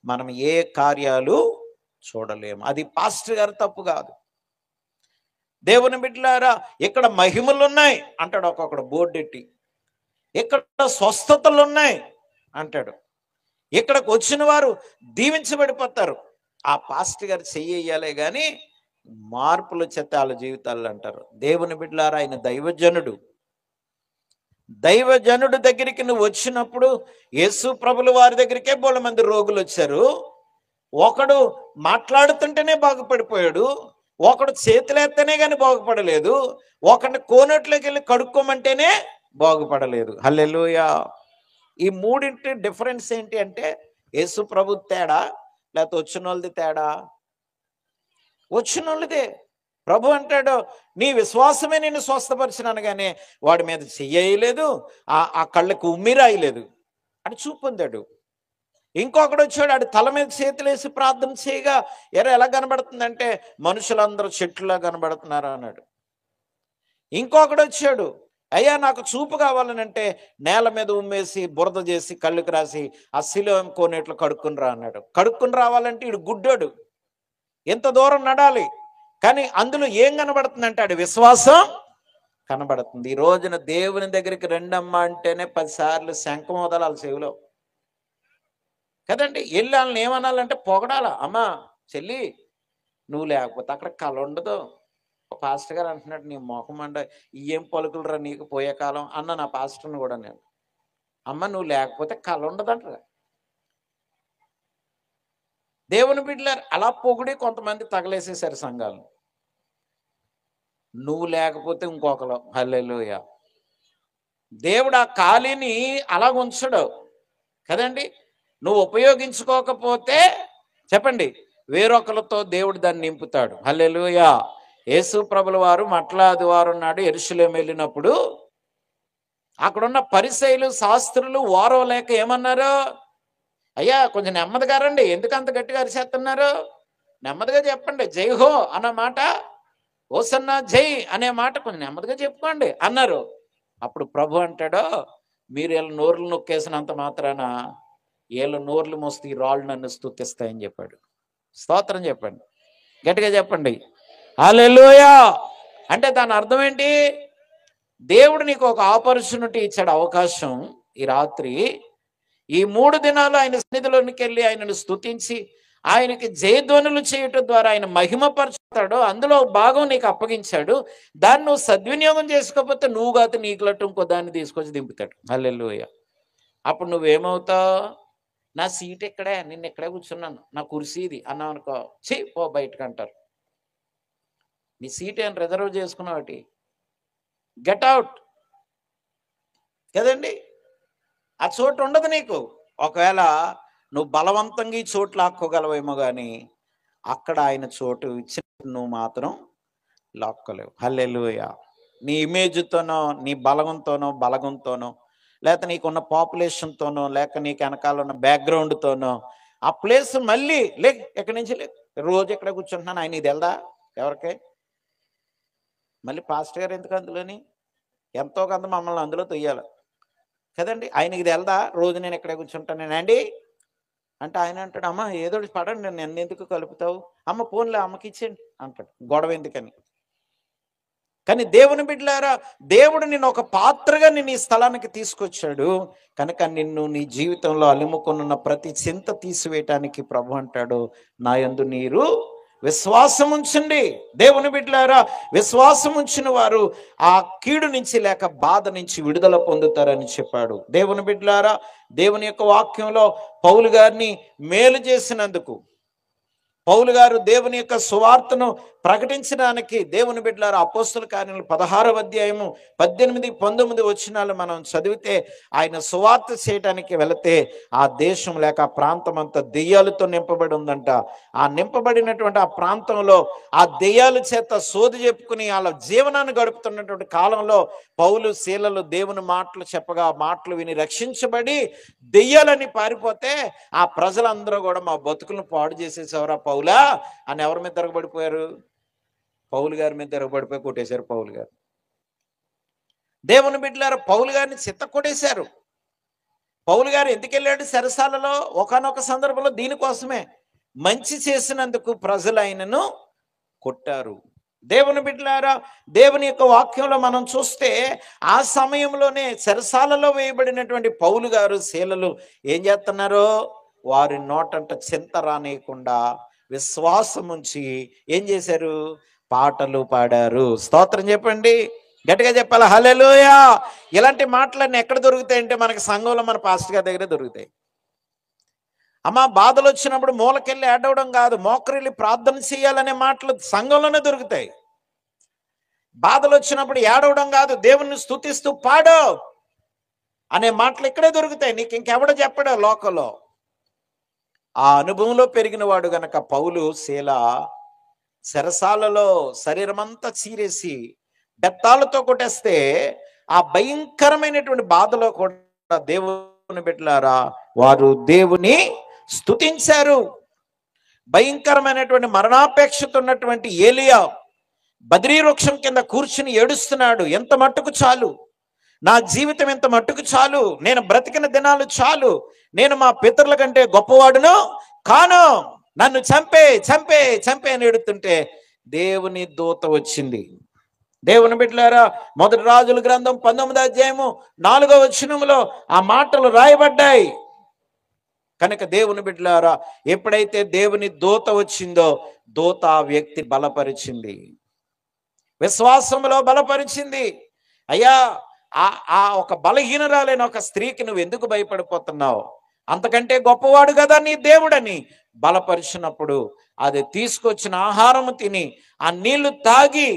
మనం ఏ కార్యాలు చూడలేము. అది పాస్టర్ గారు తప్పు కాదు. దేవుని బిడ్డలారా, ఇక్కడ మహిమలు ఉన్నాయి అంటాడు ఒక్కొక్కడు బోర్డెట్టి, ఇక్కడ స్వస్థతలు ఉన్నాయి అంటాడు, ఇక్కడికి వచ్చిన వారు దీవించబడిపోతారు. ఆ పాస్టర్ గారు చెయ్యాలే కానీ మార్పులు వచ్చేస్తే వాళ్ళ జీవితాలు అంటారు. దేవుని బిడ్డలారా, ఆయన దైవజనుడు. దైవజనుడు దగ్గరికి నువ్వు వచ్చినప్పుడు, యేసు ప్రభుల వారి దగ్గరికే బోళ్ళ మంది రోగులు వచ్చారు. ఒకడు మాట్లాడుతుంటేనే బాగుపడిపోయాడు, ఒకడు చేతులెత్తనే కానీ బాగుపడలేదు, ఒకడిని కోనట్లోకి వెళ్ళి కడుక్కోమంటేనే బాగుపడలేదు. హల్లెలూయా. ఈ మూడింటి డిఫరెన్స్ ఏంటి అంటే, యేసు ప్రభు తేడా లేకపోతే వచ్చిన వాళ్ళది తేడా? వచ్చిన వాళ్ళదే. ప్రభు అంటాడు, నీ విశ్వాసమే నిన్ను స్వస్థపరిచినాను కానీ వాడి మీద చెయ్యలేదు, ఆ కళ్ళకు ఉమ్మిరాయలేదు అని చూపొందాడు. ఇంకొకడు వచ్చాడు, ఆడి తల మీద చేతులేసి ప్రార్థన చేయగా ఎలా కనబడుతుందంటే మనుషులందరూ చెట్లులా కనబడుతున్నారు అన్నాడు. ఇంకొకడు వచ్చాడు, అయ్యా నాకు చూపు కావాలనంటే నేల మీద ఉమ్మేసి బురద చేసి కళ్ళుకి రాసి ఆ శిలోం కోనేట్లు కడుక్కుని రా అన్నాడు. కడుక్కుని రావాలంటే ఇడు గుడ్డోడు, ఎంత దూరం నడాలి, కానీ అందులో ఏం కనబడుతుందంటే ఆడి విశ్వాసం కనబడుతుంది. ఈ రోజున దేవుని దగ్గరికి రెండమ్మ అంటేనే 10 సార్లు శంఖం వదలాలి చెవిలో కదండి. వెళ్ళి వాళ్ళని ఏమనాలంటే పొగడాల, అమ్మా చెల్లి నువ్వు లేకపోతే అక్కడ కళ ఉండదు. పాస్టర్ గారు అంటున్నాడు, నీ మొహం అండ ఏం పలుకులరా నీకు పోయే కాలం అన్న నా పాస్టర్ని కూడా నేను. అమ్మ నువ్వు లేకపోతే కళ ఉండదంటారా. దేవుని బిడ్డలారు అలా పొగిడి కొంతమంది తగలేసేసారు సంఘాలు. నువ్వు లేకపోతే ఇంకొకరు. హల్లెలూయా. దేవుడు ఆ ఖాళీని అలా ఉంచడు కదండి. నువ్వు ఉపయోగించుకోకపోతే చెప్పండి వేరొకరితో దేవుడు దాన్ని నింపుతాడు. హల్లెలూయా. యేసు ప్రభుల వారు మట్లాది వారం నాడు యెరూషలేము వెళ్ళినప్పుడు అక్కడున్న పరిసయ్యులు శాస్త్రులు ఓరవలేక ఏమన్నారు, అయ్యా కొంచెం నెమ్మదిగా రండి, ఎందుకు అంత గట్టిగా అరిచేస్తున్నారు, నెమ్మదిగా చెప్పండి, జై హో అన్న మాట, ఓసన్నా జై అనే మాట కొంచెం నెమ్మదిగా చెప్పుకోండి అన్నారు. అప్పుడు ప్రభు అంటాడో, మీరు వీళ్ళ నోర్లు నొక్కేసినంత మాత్రాన వీళ్ళ నోర్లు మోస్తే ఈ రాళ్ళు నన్ను స్తుతిస్తాయని చెప్పాడు. స్తోత్రం చెప్పండి, గట్టిగా చెప్పండి హల్లెలూయా. అంటే దాని అర్థం ఏంటి? దేవుడు నీకు ఒక ఆపర్చునిటీ ఇచ్చాడు, అవకాశం. ఈ రాత్రి ఈ 3 దినాలు ఆయన సన్నిధిలోనికి వెళ్ళి ఆయనను స్తుతించి ఆయనకి జయధ్వనులు చేయటం ద్వారా ఆయన మహిమపరుచుతాడు. అందులో భాగం నీకు అప్పగించాడు. దాన్ని నువ్వు సద్వినియోగం చేసుకోకపోతే నువ్వు కాదు నీకులట్టు ఇంకో దాన్ని తీసుకొచ్చి దింపుతాడు. హల్లెలూయా. అప్పుడు నువ్వేమవుతావు? నా సీట్ ఎక్కడే, నిన్న ఎక్కడే కూర్చున్నాను, నా కుర్సీ ఇది అన్నావు అనుకో, ఛీ పో బయటకు అంటారు. నీ సీట్ ఏం రిజర్వ్ చేసుకున్నావు, గెట్ అవుట్ కదండి. ఆ చోటు ఉండదు నీకు. ఒకవేళ నువ్వు బలవంతంగా ఈ చోటు లాక్కోగలవేమో కానీ అక్కడ ఆయన చోటు ఇచ్చిన నువ్వు మాత్రం లాక్కోలేవు. హల్లెలూయా. నీ ఇమేజ్తోనో నీ బలగంతోనో లేక నీకున్న పాపులేషన్తోనో లేక నీకు వెనకాల ఉన్న బ్యాక్గ్రౌండ్తోనో ఆ ప్లేస్ మళ్ళీ ఎక్కడి నుంచి రోజు ఎక్కడ కూర్చుంటున్నాను ఆయన ఇది వెళ్దా ఎవరికే, మళ్ళీ పాస్టర్ గారు ఎందుకు అందులోని ఎంతో కొంత మమ్మల్ని అందులో తొయ్యాలి కదండి. ఆయనకి ఇది వెళ్దా రోజు నేను ఎక్కడే కూర్చుంటానేనండి అంటే ఆయన అంటాడు, అమ్మ ఏదో పడండి, నన్ను ఎందుకు కలుపుతావు, అమ్మ ఫోన్లో అమ్మకి ఇచ్చేయండి అంటాడు, గొడవ ఎందుకని. కానీ దేవుని బిడ్డలారా, దేవుడు నిన్ను ఒక పాత్రగా నిన్ను ఈ స్థలానికి తీసుకొచ్చాడు కనుక నిన్ను నీ జీవితంలో అలుముకొనున్న ప్రతి చింత తీసివేయటానికి ప్రభు అంటాడు, నా యందు నీరు విశ్వాసం ఉంచండి. దేవుని బిడ్డలారా, విశ్వాసం ఉంచిన వారు ఆ కీడు నుంచి లేక బాధ నుంచి విడుదల పొందుతారని చెప్పాడు. దేవుని బిడ్డలారా, దేవుని యొక్క వాక్యంలో పౌలు గారిని మేలు చేసినందుకు, పౌలు గారు దేవుని యొక్క సువార్తను ప్రకటించడానికి దేవుని బిడ్డలారా అపోస్తల కార్యములు 16వ అధ్యాయము 18-19 వచనాలు మనం చదివితే ఆయన సువార్త చేయడానికి వెళితే ఆ దేశం లేక ఆ ప్రాంతం అంతా దెయ్యాలతో నింపబడి ఉందంట. ఆ నింపబడినటువంటి ఆ ప్రాంతంలో ఆ దెయ్యాల చేత సోది చెప్పుకుని వాళ్ళ జీవనాన్ని గడుపుతున్నటువంటి కాలంలో పౌలు శీలలు దేవుని మాటలు చెప్పగా మాటలు విని రక్షించబడి దెయ్యాలని పారిపోతే ఆ ప్రజలందరూ కూడా మా బతుకులను పాడు చేసేసేవరా పౌలా అని ఎవరి మీద తిరగబడిపోయారు? పౌలు గారి మీద తిరగబడిపోయి కొట్టేశారు పౌలు గారు. దేవుని బిడ్డలారా, పౌలు గారిని చిత్త కొట్టేశారు. పౌలు గారు ఎందుకు వెళ్ళాడు చెరసాలలో? ఒకానొక సందర్భంలో దీనికోసమే, మంచి చేసినందుకు ప్రజలు ఆయనను కొట్టారు. దేవుని బిడ్డలారా, దేవుని యొక్క వాక్యంలో మనం చూస్తే ఆ సమయంలోనే చెరసాలలో వేయబడినటువంటి పౌలు గారు శీలలు ఏం చేస్తున్నారు? వారి నోటంట చింత రానియకుండా విశ్వాసం ఉంచి ఏం చేశారు? పాటలు పాడారు. స్తోత్రం చెప్పండి, గట్టిగా చెప్పాలి హల్లెలూయా. ఇలాంటి మాటలన్నీ ఎక్కడ దొరుకుతాయంటే మనకి సంఘంలో మన పాస్టర్ గారి దగ్గర దొరుకుతాయి. అమ్మ బాధలు వచ్చినప్పుడు మూలకెళ్ళి ఏడవడం కాదు, మోకరిల్లి ప్రార్థన చేయాలనే మాటలు సంఘంలోనే దొరుకుతాయి. బాధలు వచ్చినప్పుడు ఏడవడం కాదు, దేవుణ్ణి స్తుతిస్తూ పాడు అనే మాటలు ఇక్కడే దొరుకుతాయి. నీకు ఇంకెవడో చెప్పడా లోకంలో. ఆ అనుభవంలో పెరిగిన వాడు గనక పౌలు శీల చెరసాలలో శరీరమంతా చీరేసి బెత్తాలతో కొట్టేస్తే ఆ భయంకరమైనటువంటి బాధలో కూడా దేవుని బిడ్డలారా వారు దేవుని స్తుతించారు. భయంకరమైనటువంటి మరణాపేక్షతో ఉన్నటువంటి ఏలియా బద్రీ వృక్షం కింద కూర్చుని ఏడుస్తున్నాడు. ఎంత మట్టుకు చాలు, నా జీవితం ఎంత మట్టుకు చాలు, నేను బ్రతికిన దినాలు చాలు, నేను మా పితరుల కంటే గొప్పవాడును కాను, నన్ను చంపే చంపే చంపే అని ఏడుతుంటే దేవుని దూత వచ్చింది. దేవుని బిడ్డలారా, మొదటి రాజుల గ్రంథం 19వ అధ్యాయము 4వ వచనంలో ఆ మాటలు రాయబడ్డాయి. కనుక దేవుని బిడ్డలారా, ఎప్పుడైతే దేవుని దూత వచ్చిందో దూత ఆ వ్యక్తి బలపరిచింది, విశ్వాసంలో బలపరిచింది. అయ్యా, ఆ ఒక బలహీనరాలైన ఒక స్త్రీకి నువ్వు ఎందుకు భయపడిపోతున్నావు, అంతకంటే గొప్పవాడు కదా నీ దేవుడని బలపరిచినప్పుడు అది తీసుకొచ్చిన ఆహారము తిని ఆ నీళ్లు తాగి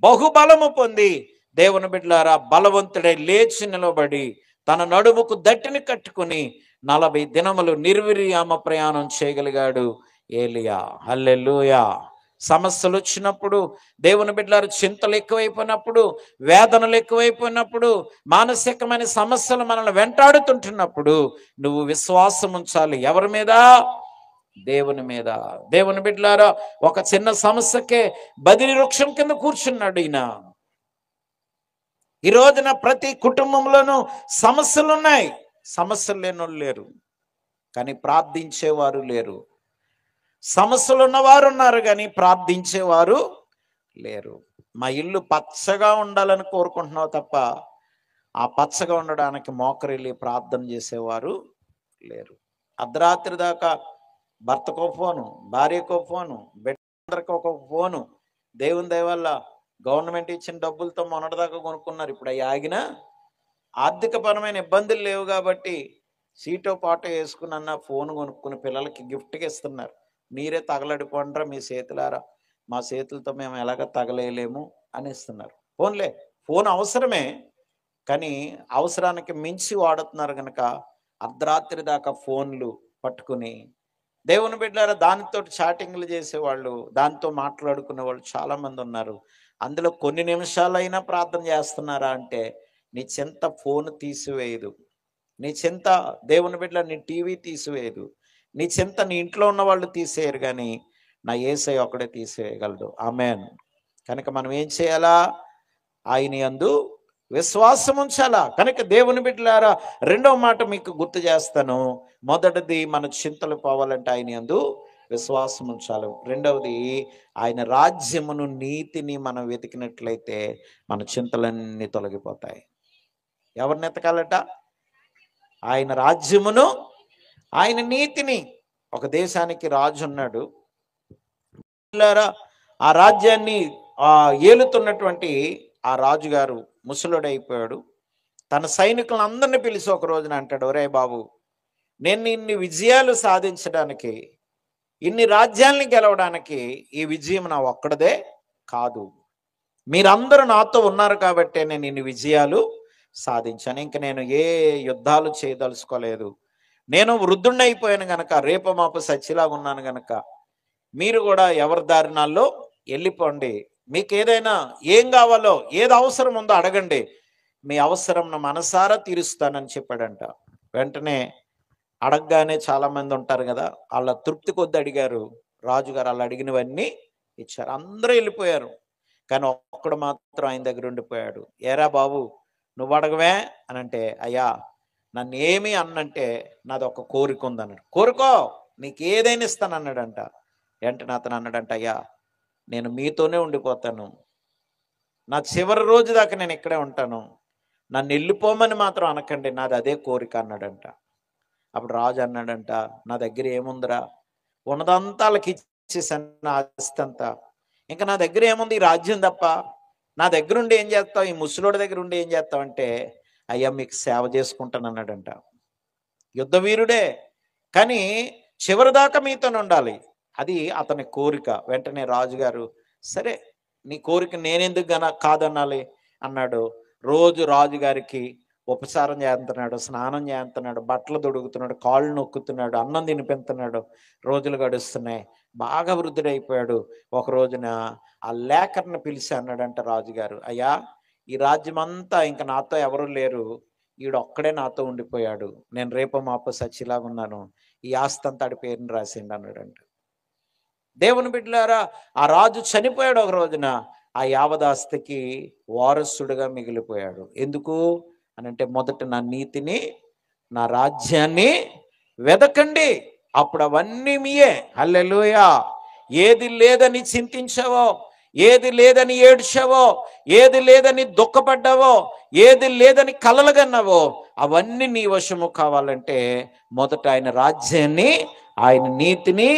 బహుబలము పొంది దేవుని బిడ్డలారా బలవంతుడై లేచి నిలబడి తన నడుముకు దట్టిని కట్టుకుని 40 దినములు నిర్విరామ ప్రయాణం చేయగలిగాడు ఏలియా. హల్లెలూయా. సమస్యలు వచ్చినప్పుడు, దేవుని బిడ్డలారు చింతలు ఎక్కువైపోయినప్పుడు, వేదనలు ఎక్కువైపోయినప్పుడు, మానసికమైన సమస్యలు మనల్ని వెంటాడుతుంటున్నప్పుడు నువ్వు విశ్వాసం ఉంచాలి. ఎవరి మీద? దేవుని మీద. దేవుని బిడ్డలారా, ఒక చిన్న సమస్యకే బదిరి వృక్షం కింద కూర్చున్నాడు ఈయన. ఈ రోజున ప్రతి కుటుంబంలోనూ సమస్యలు ఉన్నాయి. సమస్యలు లేనోళ్ళు లేరు, కానీ ప్రార్థించేవారు లేరు. సమస్యలు ఉన్నవారు ఉన్నారు, కానీ ప్రార్థించేవారు లేరు. మా ఇల్లు పచ్చగా ఉండాలని కోరుకుంటున్నావు తప్ప ఆ పచ్చగా ఉండడానికి మోకరిల్లి ప్రార్థన చేసేవారు లేరు. అర్ధరాత్రి దాకా భర్తకో ఫోను, భార్యకో ఫోను, బిడ్డలందరికీ ఒక ఫోను. దేవుని దయ వల్ల గవర్నమెంట్ ఇచ్చిన డబ్బులతో మొన్నటిదాకా కొనుక్కున్నారు. ఇప్పుడు అవి ఆగినా ఆర్థికపరమైన ఇబ్బందులు లేవు కాబట్టి సీటో పాటో వేసుకున్న ఫోన్ కొనుక్కుని పిల్లలకి గిఫ్ట్గా ఇస్తున్నారు. మీరే తగలడిపోండ్రా మీ చేతులారా, మా చేతులతో మేము ఎలాగ తగలేయలేము అని ఇస్తున్నారు. ఫోన్లే, ఫోన్ అవసరమే, కానీ అవసరానికి మించి వాడుతున్నారు కనుక అర్ధరాత్రి దాకా ఫోన్లు పట్టుకుని దేవుని బిడ్డలారా దానితో చాటింగ్లు చేసేవాళ్ళు, దాంతో మాట్లాడుకునే వాళ్ళు చాలామంది ఉన్నారు. అందులో కొన్ని నిమిషాలైనా ప్రార్థన చేస్తున్నారా అంటే నీ చింత ఫోన్ తీసివేయదు, నీ చింత దేవుని బిడ్డల నీ టీవీ తీసివేయదు, నీ చింత నీ ఇంట్లో ఉన్న వాళ్ళు తీసేయరు, కానీ నా యేసయ్య ఒక్కడే తీసేయగలడు. ఆమేన్. కనుక మనం ఏం చేయాలా? ఆయన యందు విశ్వాసం ఉంచాలా. కనుక దేవుని బిడ్డలారా, రెండవ మాట మీకు గుర్తు చేస్తాను. మొదటిది, మన చింతలు పోవాలంటే ఆయన యందు విశ్వాసం ఉంచాలి. రెండవది, ఆయన రాజ్యమును నీతిని మనం వెతికినట్లయితే మన చింతలన్నీ తొలగిపోతాయి. ఎవరిని ఎతకాలట? ఆయన రాజ్యమును, ఆయన నీతిని. ఒక దేశానికి రాజు ఉన్నాడు. ఆ రాజ్యాన్ని ఏలుతున్నటువంటి ఆ రాజుగారు ముసలుడైపోయాడు. తన సైనికులను అందరినీ పిలిచి ఒక రోజున అంటాడు, ఒరే బాబు, నేను ఇన్ని విజయాలు సాధించడానికి, ఇన్ని రాజ్యాల్ని గెలవడానికి ఈ విజయం నా ఒక్కడదే కాదు. మీరందరూ నాతో ఉన్నారు కాబట్టే నేను ఇన్ని విజయాలు సాధించాను. ఇంక నేను ఏ యుద్ధాలు చేయదలుచుకోలేదు. నేను వృద్ధుణ్ణి అయిపోయాను గనక, రేపు మాపు సచ్చిలాగా ఉన్నాను గనక మీరు కూడా ఎవరి దారినాల్లో వెళ్ళిపోండి. మీకు ఏదైనా ఏం కావాలో, ఏది అవసరం ఉందో అడగండి, మీ అవసరం మనసారా తీరుస్తానని చెప్పాడంట. వెంటనే అడగగానే చాలామంది ఉంటారు కదా, వాళ్ళ తృప్తి కొద్ది అడిగారు. రాజుగారు వాళ్ళు అడిగినవన్నీ ఇచ్చారు. అందరూ వెళ్ళిపోయారు, కానీ ఒక్కడు మాత్రం ఆయన దగ్గర ఉండిపోయాడు. ఏరా బాబు, నువ్వు అడగవే అని అంటే, అయ్యా నన్ను ఏమి అన్నంటే నాది ఒక కోరిక ఉందన్నాడు. కోరుకో, నీకు ఏదైనా ఇస్తాను అన్నాడంట. వెంటనే అతను అన్నాడంట, అయ్యా నేను మీతోనే ఉండిపోతాను, నా చివరి రోజు దాకా నేను ఇక్కడే ఉంటాను, నన్ను వెళ్ళిపోమని మాత్రం అనకండి, నాది అదే కోరిక అన్నాడంట. అప్పుడు రాజు అన్నాడంట, నా దగ్గర ఏముందిరా, ఉన్నదంతా వాళ్ళకి ఇచ్చేసాను, నా ఆస్తి అంతా, ఇంకా నా దగ్గర ఏముంది, ఈ రాజ్యం తప్ప. నా దగ్గర ఉండి ఏం చేస్తావు, ఈ ముసలోడి దగ్గర ఉండి ఏం చేస్తావు అంటే, అయ్యా మీకు సేవ చేసుకుంటాను అన్నాడంట. యుద్ధ వీరుడే, కానీ చివరిదాకా మీతోనే ఉండాలి, అది అతని కోరిక. వెంటనే రాజుగారు, సరే నీ కోరిక నేనెందుకు కాదనాలి అన్నాడు. రోజు రాజుగారికి ఉపచారం చేస్తున్నాడు, స్నానం చేస్తున్నాడు, బట్టలు తొడుగుతున్నాడు, కాళ్ళు నొక్కుతున్నాడు, అన్నం తినిపెడుతున్నాడు. రోజులు గడుస్తున్నాయి, బాగా వృద్ధుడైపోయాడు. ఒక రోజున ఆ లేఖర్ని పిలిచి అన్నాడంట రాజుగారు, అయ్యా ఈ రాజ్యం అంతా ఇంకా నాతో ఎవరు లేరు, ఈడు ఒక్కడే నాతో ఉండిపోయాడు, నేను రేపో మాపో సచ్చిలాగా ఉన్నాను, ఈ ఆస్తి అంతా ఆడి పేరుని రాసిండు అన్నాడంట. దేవుని బిడ్డలారా, ఆ రాజు చనిపోయాడు ఒక రోజున. ఆ యావదాస్తికి వారసుడుగా మిగిలిపోయాడు. ఎందుకు అనంటే మొదట నా నీతిని, నా రాజ్యాన్ని వెదకండి, అప్పుడు అవన్నీ మీయే. హల్లెలూయా. ఏది లేదని చింతించావో, ఏది లేదని ఏడ్చావో, ఏది లేదని దుఃఖపడ్డావో, ఏది లేదని కలలుగన్నావో, అవన్నీ నీ వశము కావాలంటే మొదట ఆయన రాజ్యాన్ని, ఆయన నీతిని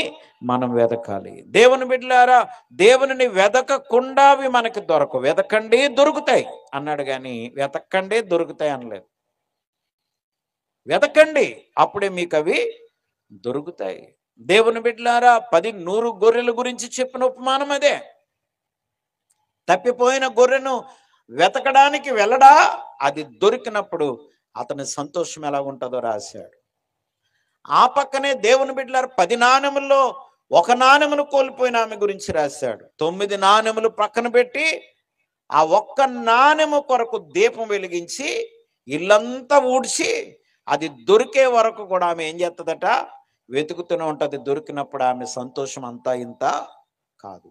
మనం వెదకాలి. దేవుని బిడ్డలారా, దేవునిని వెదకకుండా అవి మనకి దొరకవు. వెదకండి దొరుకుతాయి అన్నాడు కానీ వెతకండి దొరుకుతాయి అనలేదు. వెతకండి, అప్పుడే మీకు అవి దొరుకుతాయి. దేవుని బిడ్డలారా, 10 గొర్రెల గురించి చెప్పిన ఉపమానం అదే. తప్పిపోయిన గొర్రెను వెతకడానికి వెళ్ళడా, అది దొరికినప్పుడు అతని సంతోషం ఎలా ఉంటుందో రాశాడు. ఆ పక్కనే దేవుని బిడ్డలారా 10 నాణెముల్లో 1 నాణెమును కోల్పోయిన ఆమె గురించి రాశాడు. 9 నాణెములు పక్కన పెట్టి ఆ 1 నాణెము కొరకు దీపం వెలిగించి ఇల్లంతా ఊడ్చి అది దొరికే వరకు కూడా ఆమె ఏం చేస్తుందట, వెతుకుతూనే ఉంటుంది. దొరికినప్పుడు ఆమె సంతోషం అంతా ఇంత కాదు.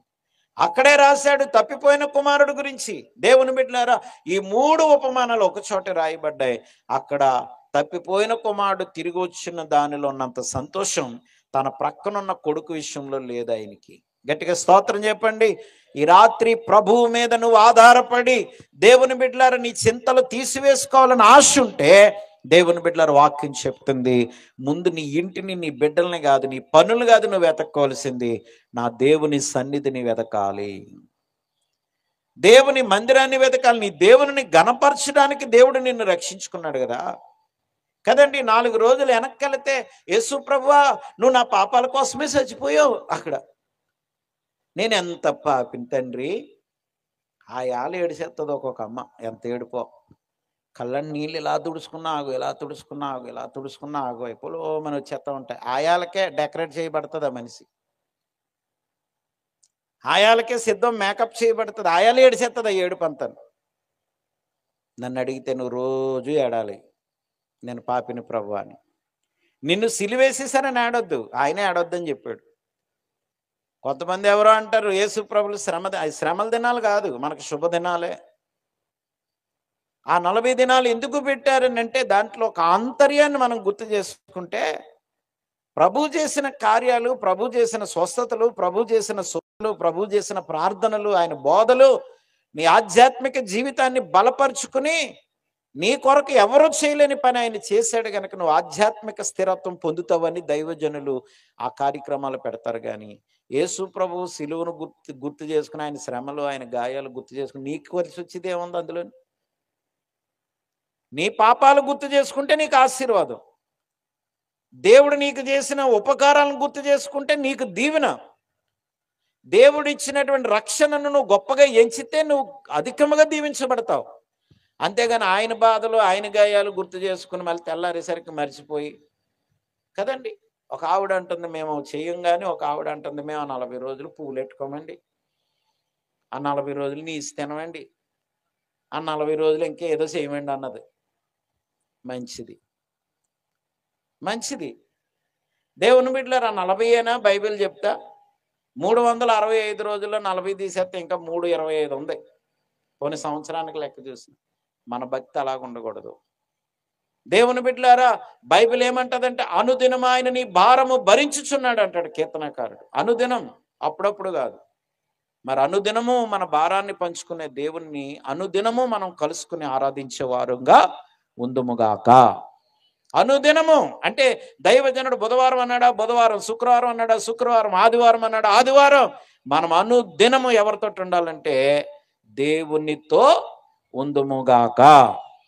అక్కడే రాశాడు తప్పిపోయిన కుమారుడు గురించి. దేవుని బిడ్డలారా, ఈ 3 ఉపమానాలు ఒక చోట రాయబడ్డాయి. అక్కడ తప్పిపోయిన కుమారుడు తిరిగి వచ్చిన దానిలో ఉన్నంత సంతోషం తన ప్రక్కనున్న కొడుకు విషయంలో లేదు ఆయనకి. గట్టిగా స్తోత్రం చెప్పండి. ఈ రాత్రి ప్రభువు మీద నువ్వు ఆధారపడి దేవుని బిడ్డలారా నీ చింతలు తీసివేసుకోవాలని ఆశ ఉంటే, దేవుని బిడ్డలారా వాక్యం చెప్తుంది, ముందు నీ ఇంటిని, నీ బిడ్డల్ని కాదు, నీ పనులు కాదు నువ్వు వెతక్కోవాల్సింది, నా దేవుని సన్నిధిని వెతకాలి, దేవుని మందిరాన్ని వెతకాలి. నీ దేవుని గణపరచడానికి దేవుడు నిన్ను రక్షించుకున్నాడు కదా. కదండి, 4 రోజులు వెనక్కెళితే, యేసు ప్రభువా నువ్వు నా పాపాల కోసమే చచ్చిపోయావు. అక్కడ నేను ఎంత పాపిని తండ్రి. ఆ యాల ఏడిసేస్తుంది ఒక్కొక్క అమ్మ, ఎంత ఏడుపో. కళ్ళని నీళ్ళు ఇలా తుడుచుకున్నా ఆగు, ఇలా తుడుచుకున్నా ఆగు, ఇలా తుడుచుకున్నా ఆగు, ఎప్పుడో మనం వచ్చేస్తూ ఉంటాయి. ఆయాలకే డెకరేట్ చేయబడుతుంది ఆ మనిషి, ఆయాలకే సిద్ధం మేకప్ చేయబడుతుంది. ఆయాలు ఏడిసేస్తుంది ఆ ఏడుపు అంతా. నన్ను అడిగితే నువ్వు రోజు ఏడాలి, నేను పాపిని ప్రభువా అని. నిన్ను సిలివేసేసారని ఆడొద్దు, ఆయనే ఆడొద్దని చెప్పాడు. కొంతమంది ఎవరో అంటారు యేసు ప్రభులు శ్రమల దినాలు కాదు, మనకు శుభదినాలే. ఆ 40 దినాలు ఎందుకు పెట్టారని అంటే, దాంట్లో ఒక ఆంతర్యాన్ని మనం గుర్తు చేసుకుంటే, ప్రభు చేసిన కార్యాలు, ప్రభు చేసిన స్వస్థతలు, ప్రభు చేసిన సుఖాలు, ప్రభు చేసిన ప్రార్థనలు, ఆయన బోధలు నీ ఆధ్యాత్మిక జీవితాన్ని బలపరుచుకుని నీ కొరకు ఎవరు చేయలేని పని ఆయన చేశాడు కనుక నువ్వు ఆధ్యాత్మిక స్థిరత్వం పొందుతావని దైవజనులు ఆ కార్యక్రమాలు పెడతారు. కానీ యేసు ప్రభు సిలువను గుర్తు చేసుకుని, ఆయన శ్రమలు, ఆయన గాయాలు గుర్తు చేసుకుని నీకు కలిసి వచ్చేది ఏముంది అందులో? నీ పాపాలు గుర్తు చేసుకుంటే నీకు ఆశీర్వాదం, దేవుడు నీకు చేసిన ఉపకారాలను గుర్తు చేసుకుంటే నీకు దీవెన, దేవుడు ఇచ్చినటువంటి రక్షణను నువ్వు గొప్పగా ఎంచితే నువ్వు అధికముగా దీవించబడతావు. అంతేగాని ఆయన బాధలు, ఆయన గాయాలు గుర్తు చేసుకుని మళ్ళీ తెల్లారేసరికి మర్చిపోయి కదండి. ఒక ఆవిడ అంటుంది మేము చేయంగానే, ఒక ఆవిడ అంటుంది మేము 40 రోజులు పువ్వులు పెట్టుకోమండి, ఆ 40 రోజులు నీ ఇస్తేనమండి, ఆ 40 రోజులు ఇంకేదో చేయమండి అన్నది. మంచిది, మంచిది. దేవుని బిడ్డలారా 40 అయినా బైబిల్ చెప్తా 365 రోజుల్లో 40 తీసేస్తే ఇంకా 325 ఉంది. పోనీ సంవత్సరానికి లెక్క చూసి మన భక్తి అలాగ ఉండకూడదు. దేవుని బిడ్డలారా బైబిల్ ఏమంటదంటే, అనుదినం ఆయన నీ భారము భరించుచున్నాడు అంటాడు కీర్తనకారుడు. అనుదినం, అప్పుడప్పుడు కాదు. మరి అనుదినము మన భారాన్ని పంచుకునే దేవుణ్ణి అనుదినము మనం కలుసుకుని ఆరాధించే వారుగా ఉందుముగాక. అనుదినము అంటే దైవజనుడు బుధవారం అన్నాడా బుధవారం, శుక్రవారం అన్నాడా శుక్రవారం, ఆదివారం అన్నాడా ఆదివారం. మనం అనుదినము ఎవరితో ఉండాలంటే దేవునితో ఉందుముగాక.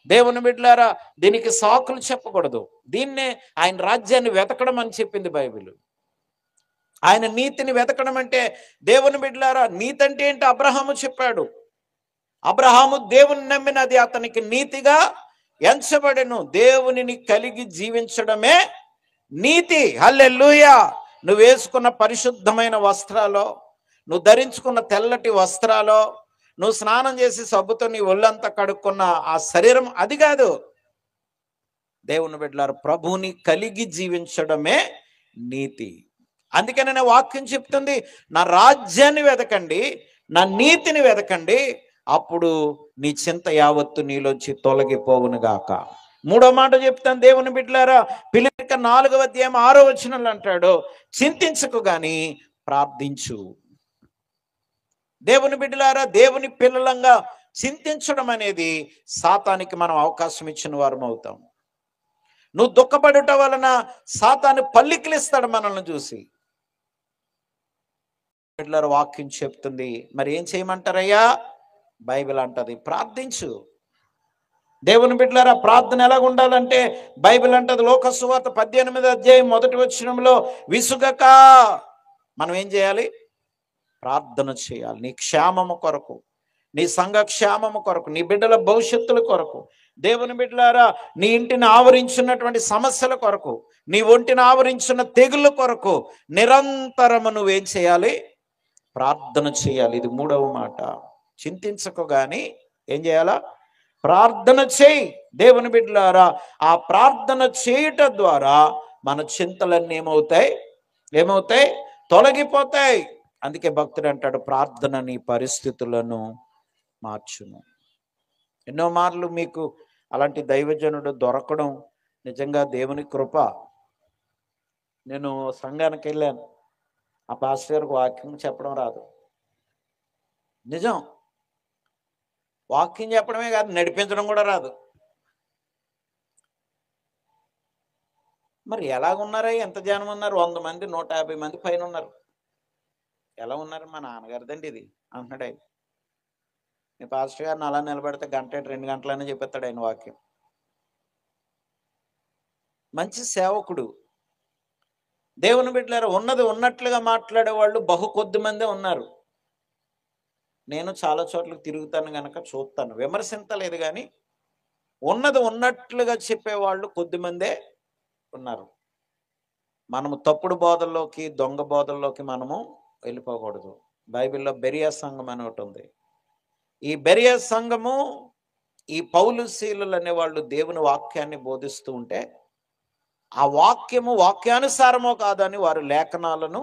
దేవుని బిడ్డలారా దీనికి సాకులు చెప్పకూడదు. దీన్నే ఆయన రాజ్యాన్ని వెతకడం అని చెప్పింది బైబిల్. ఆయన నీతిని వెతకడం అంటే, దేవుని బిడ్డలారా నీతి అంటే ఏంటి అబ్రహాము చెప్పాడు. అబ్రహాము దేవుని నమ్మినది అతనికి నీతిగా ఎంచబడెను. దేవునిని కలిగి జీవించడమే నీతి. హల్లెలూయా. నువ్వు వేసుకున్న పరిశుద్ధమైన వస్త్రాలో, నువ్వు ధరించుకున్న తెల్లటి వస్త్రాలో, నువ్వు స్నానం చేసి సబ్బుతో నీ ఒళ్ళంతా కడుక్కున్న ఆ శరీరం అది కాదు. దేవుని బిడ్డలారా ప్రభువుని కలిగి జీవించడమే నీతి. అందుకనే వాక్యం చెప్తుంది, నా రాజ్యాన్ని వెతకండి, నా నీతిని వెదకండి, అప్పుడు నీ చింత యావత్తు నీలోంచి తొలగిపోవును గాక. మూడో మాట చెప్తాను దేవుని బిడ్డలారా, ఫిలిప్పీయులకు 4వ అధ్యాయం 6వ వచనంలో అంటాడు, చింతించకు గాని ప్రార్థించు. దేవుని బిడ్డలారా, దేవుని పిల్లలంగా చింతించడం అనేది సాతానికి మనం అవకాశం ఇచ్చిన వారం అవుతాం. నువ్వు దుఃఖపడుట వలన సాతాను పల్లికిలిస్తాడు మనల్ని చూసి. బిడ్డలారా, వాక్యం చెప్తుంది, మరి ఏం చేయమంటారయ్యా? బైబిల్ అంటది ప్రార్థించు. దేవుని బిడ్డలారా, ప్రార్థన ఎలాగ ఉండాలంటే బైబిల్ అంటది లోక సువార్త 18వ అధ్యాయం 1వ వచనంలో, విసుగక మనం ఏం చేయాలి? ప్రార్థన చేయాలి. నీ క్షేమము కొరకు, నీ సంఘ క్షేమము కొరకు, నీ బిడ్డల భవిష్యత్తుల కొరకు, దేవుని బిడ్డలారా నీ ఇంటిని ఆవరించున్నటువంటి సమస్యల కొరకు, నీ ఒంటిని ఆవరించిన తెగుళ్ళ కొరకు నిరంతరము నువ్వేం చేయాలి? ప్రార్థన చేయాలి. ఇది మూడవ మాట. చింతించకు గాని ఏం చేయాలా? ప్రార్థన చేయి. దేవుని బిడ్డలారా, ఆ ప్రార్థన చేయుట ద్వారా మన చింతలన్నీ ఏమవుతాయి? తొలగిపోతాయి. అందుకే భక్తుడు అంటాడు, ప్రార్థన నీ పరిస్థితులను మార్చును. ఎన్నో మార్లు మీకు అలాంటి దైవజనుడు దొరకడం నిజంగా దేవుని కృప. నేను సంఘానికి వెళ్ళాను, ఆ పాస్టర్ గారికి వాక్యం చెప్పడం రాదు. నిజం, వాక్యం చెప్పడమే కాదు, నడిపించడం కూడా రాదు. మరి ఎలాగున్నారా? ఎంత జనం ఉన్నారు? 100 మంది 150 మంది పైన ఉన్నారు. ఎలా ఉన్నారు? మా నాన్నగారిదండి ఇది అంటున్నాడు ఆయన. మీ పాస్టర్ గారిని అలా నిలబెడితే 1-2 గంటలనే చెప్పేస్తాడు ఆయన వాక్యం. మంచి సేవకుడు. దేవుని బిడ్డలారా, ఉన్నది ఉన్నట్లుగా మాట్లాడే వాళ్ళు బహు కొద్ది మందే ఉన్నారు. నేను చాలా చోట్లకి తిరుగుతాను కనుక చూస్తాను, విమర్శించలేదు కానీ ఉన్నది ఉన్నట్లుగా చెప్పేవాళ్ళు కొద్ది మందే ఉన్నారు. మనము తప్పుడు బోధల్లోకి, దొంగ బోధల్లోకి మనము వెళ్ళిపోకూడదు. బైబిల్లో బెరియా సంఘం అని ఒకటి ఉంది. ఈ బెరియా సంఘము, ఈ పౌలు శీలులు అనేవాళ్ళు దేవుని వాక్యాన్ని బోధిస్తూ ఉంటే ఆ వాక్యము వాక్యానుసారమో కాదని వారు లేఖనాలను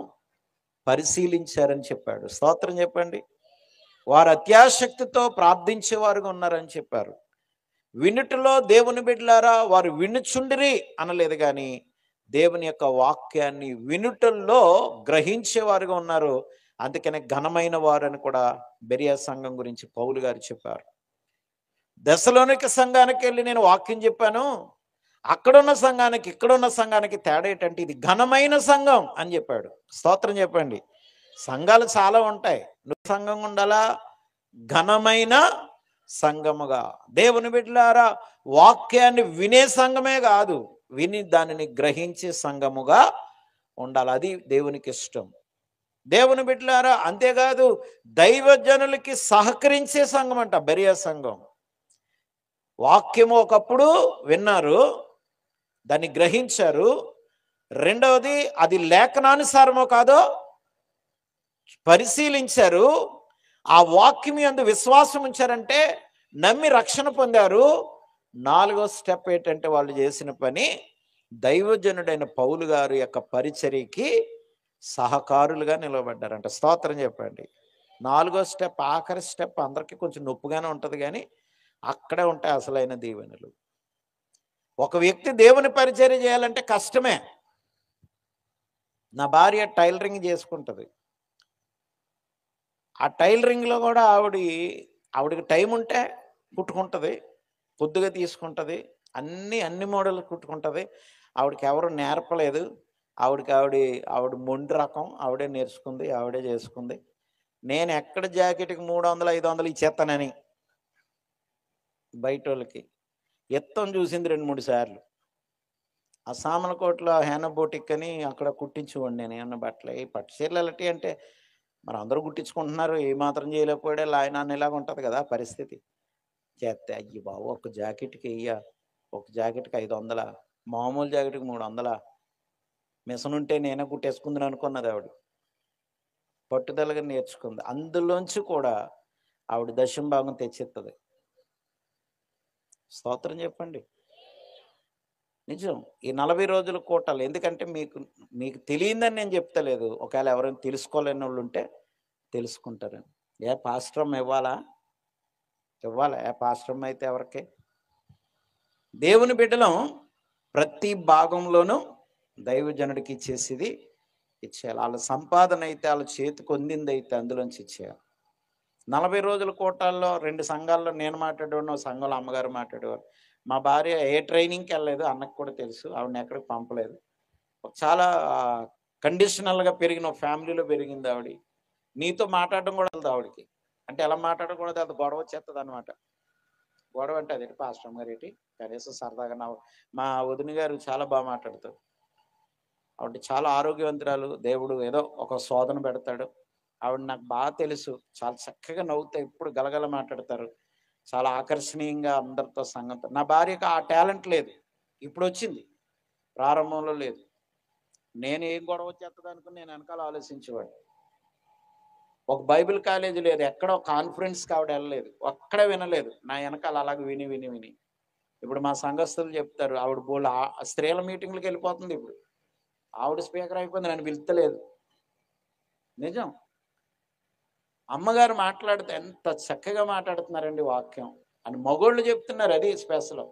పరిశీలించారని చెప్పాడు. స్తోత్రం చెప్పండి. వారు అత్యాసక్తితో ప్రార్థించేవారుగా ఉన్నారని చెప్పారు. వినుటలో దేవుని బిడ్డలారా వారు వినుచుండిరి అనలేదు, కానీ దేవుని యొక్క వాక్యాన్ని వినుటల్లో గ్రహించేవారుగా ఉన్నారు. అందుకనే ఘనమైన వారు అని కూడా బెరియా సంఘం గురించి పౌలు గారు చెప్పారు. దెసలోనిక సంఘానికి వెళ్ళి నేను వాక్యం చెప్పాను, అక్కడున్న సంఘానికి ఇక్కడున్న సంఘానికి తేడా ఏంటంటే ఇది ఘనమైన సంఘం అని చెప్పాడు. స్తోత్రం చెప్పండి. సంఘాలు చాలా ఉంటాయి, నువ్వు సంఘం ఉండాలా? ఘనమైన సంఘముగా. దేవుని బిడ్డలారా, వాక్యాన్ని వినే సంఘమే కాదు, విని దానిని గ్రహించే సంఘముగా ఉండాలి. అది దేవునికి ఇష్టం. దేవుని బిడ్డలారా, అంతేకాదు దైవజనులకి సహకరించే సంఘం అంట బెరియా సంఘం. వాక్యము ఒకప్పుడు విన్నారు, దాన్ని గ్రహించారు. రెండవది, అది లేఖనానుసారమో కాదో పరిశీలించారు. ఆ వాక్యం యందు విశ్వాసం ఉంచారంటే నమ్మి రక్షణ పొందారు. 4వ స్టెప్ ఏంటంటే వాళ్ళు చేసిన పని దైవజనుడైన పౌలు గారి యొక్క పరిచర్యకి సహకారులుగా నిలబడ్డారంట. స్తోత్రం చెప్పండి. 4వ స్టెప్, ఆఖరి స్టెప్ అందరికీ కొంచెం నొప్పుగానే ఉంటుంది, కానీ అక్కడే ఉంటాయి అసలైన దీవెనలు. ఒక వ్యక్తి దేవుని పరిచర్య చేయాలంటే కష్టమే. నా భార్య టైలరింగ్ చేసుకుంటుంది. ఆ టైలరింగ్లో కూడా ఆవిడకి టైం ఉంటే కుట్టుకుంటుంది, పొద్దుగా తీసుకుంటుంది, అన్ని మోడల్ కుట్టుకుంటుంది. ఆవిడకి ఎవరు నేర్పలేదు. ఆవిడ మొండి రకం, ఆవిడే నేర్చుకుంది, ఆవిడే చేసుకుంది. నేను ఎక్కడ జాకెట్కి 300-500 ఇచ్చేస్తానని బయట వాళ్ళకి ఎత్తం చూసింది 2-3 సార్లు. ఆ సామలకోటలో హేన బోటిక్ అని అక్కడ కుట్టించుకోండి నేను ఏమన్నా బట్టలు. ఈ పట్టు చీరలు ఎలాంటి అంటే మరి అందరూ కుట్టించుకుంటున్నారు, ఏమాత్రం చేయలేకపోయాడే లాయన ఇలాగ ఉంటుంది కదా పరిస్థితి. చేస్తే అయ్యి బాబు, ఒక జాకెట్కి 500, మామూలు జాకెట్కి 300. మిషన్ ఉంటే నేనే కుట్టేసుకుందని అనుకున్నది ఆవిడ. పట్టుదలగా నేర్చుకుంది. అందులోంచి కూడా ఆవిడ దశమ భాగం తెచ్చిస్తుంది. స్తోత్రం చెప్పండి. నిజం. ఈ 40 రోజులు కూటాలు ఎందుకంటే మీకు తెలియదని నేను చెప్తలేదు. ఒకవేళ ఎవరైనా తెలుసుకోలేని వాళ్ళు ఉంటే తెలుసుకుంటారని. ఏ పాస్టరమ్మ ఇవ్వాలా? ఇవ్వాలా? ఏ పాస్టరమ్మ అయితే ఎవరికి? దేవుని బిడ్డలం ప్రతి భాగంలోనూ దైవజనుడికి ఇచ్చేసేది ఇచ్చేయాలి. వాళ్ళ సంపాదన అయితే వాళ్ళ చేతికి పొందింది అయితే అందులోంచి ఇచ్చేయాలి. 40 రోజుల కోటాల్లో 2 సంఘాల్లో నేను మాట్లాడేవాడిని, ఒక సంఘంలో అమ్మగారు మాట్లాడేవారు. మా భార్య ఏ ట్రైనింగ్కి వెళ్ళలేదు, అన్నకు కూడా తెలుసు, ఆవిడని ఎక్కడికి పంపలేదు. చాలా కండిషనల్గా పెరిగిన ఫ్యామిలీలో పెరిగింది ఆవిడ. నీతో మాట్లాడడం కూడా వెళ్తుంది ఆవిడకి. అంటే ఎలా మాట్లాడకూడదు, అది గొడవ వచ్చేస్తుంది అనమాట. గొడవ అంటే అదేంటి పాస్టర్ గారు ఏంటి, కనీసం సరదాగా మా వదిన గారు చాలా బాగా మాట్లాడతారు. ఆవిడ చాలా ఆరోగ్యవంతురాలు. దేవుడు ఏదో ఒక శోధన పెడతాడు. ఆవిడ నాకు బాగా తెలుసు. చాలా చక్కగా నవ్వుతా, ఎప్పుడు గలగల మాట్లాడతారు. చాలా ఆకర్షణీయంగా అందరితో సంగతి. నా భార్యకు ఆ టాలెంట్ లేదు, ఇప్పుడు వచ్చింది, ప్రారంభంలో లేదు. నేను ఏం గొడవ వచ్చేస్తుంది అనుకుని నేను వెనకాల ఆలోచించేవాడు. ఒక బైబిల్ కాలేజీ లేదు, ఎక్కడో కాన్ఫరెన్స్కి ఆవిడ వెళ్ళలేదు, ఒక్కడే వినలేదు, నా వెనకాల అలాగే విని విని విని. ఇప్పుడు మా సంఘస్థులు చెప్తారు, ఆవిడ బోళ్ళు స్త్రీల మీటింగ్లకు వెళ్ళిపోతుంది. ఇప్పుడు ఆవిడ స్పీకర్ అయిపోయింది, నన్ను పిలుస్తలేదు. నిజం. అమ్మగారు మాట్లాడితే ఎంత చక్కగా మాట్లాడుతున్నారండి వాక్యం అని మగోళ్ళు చెప్తున్నారు. అది స్పెషల్.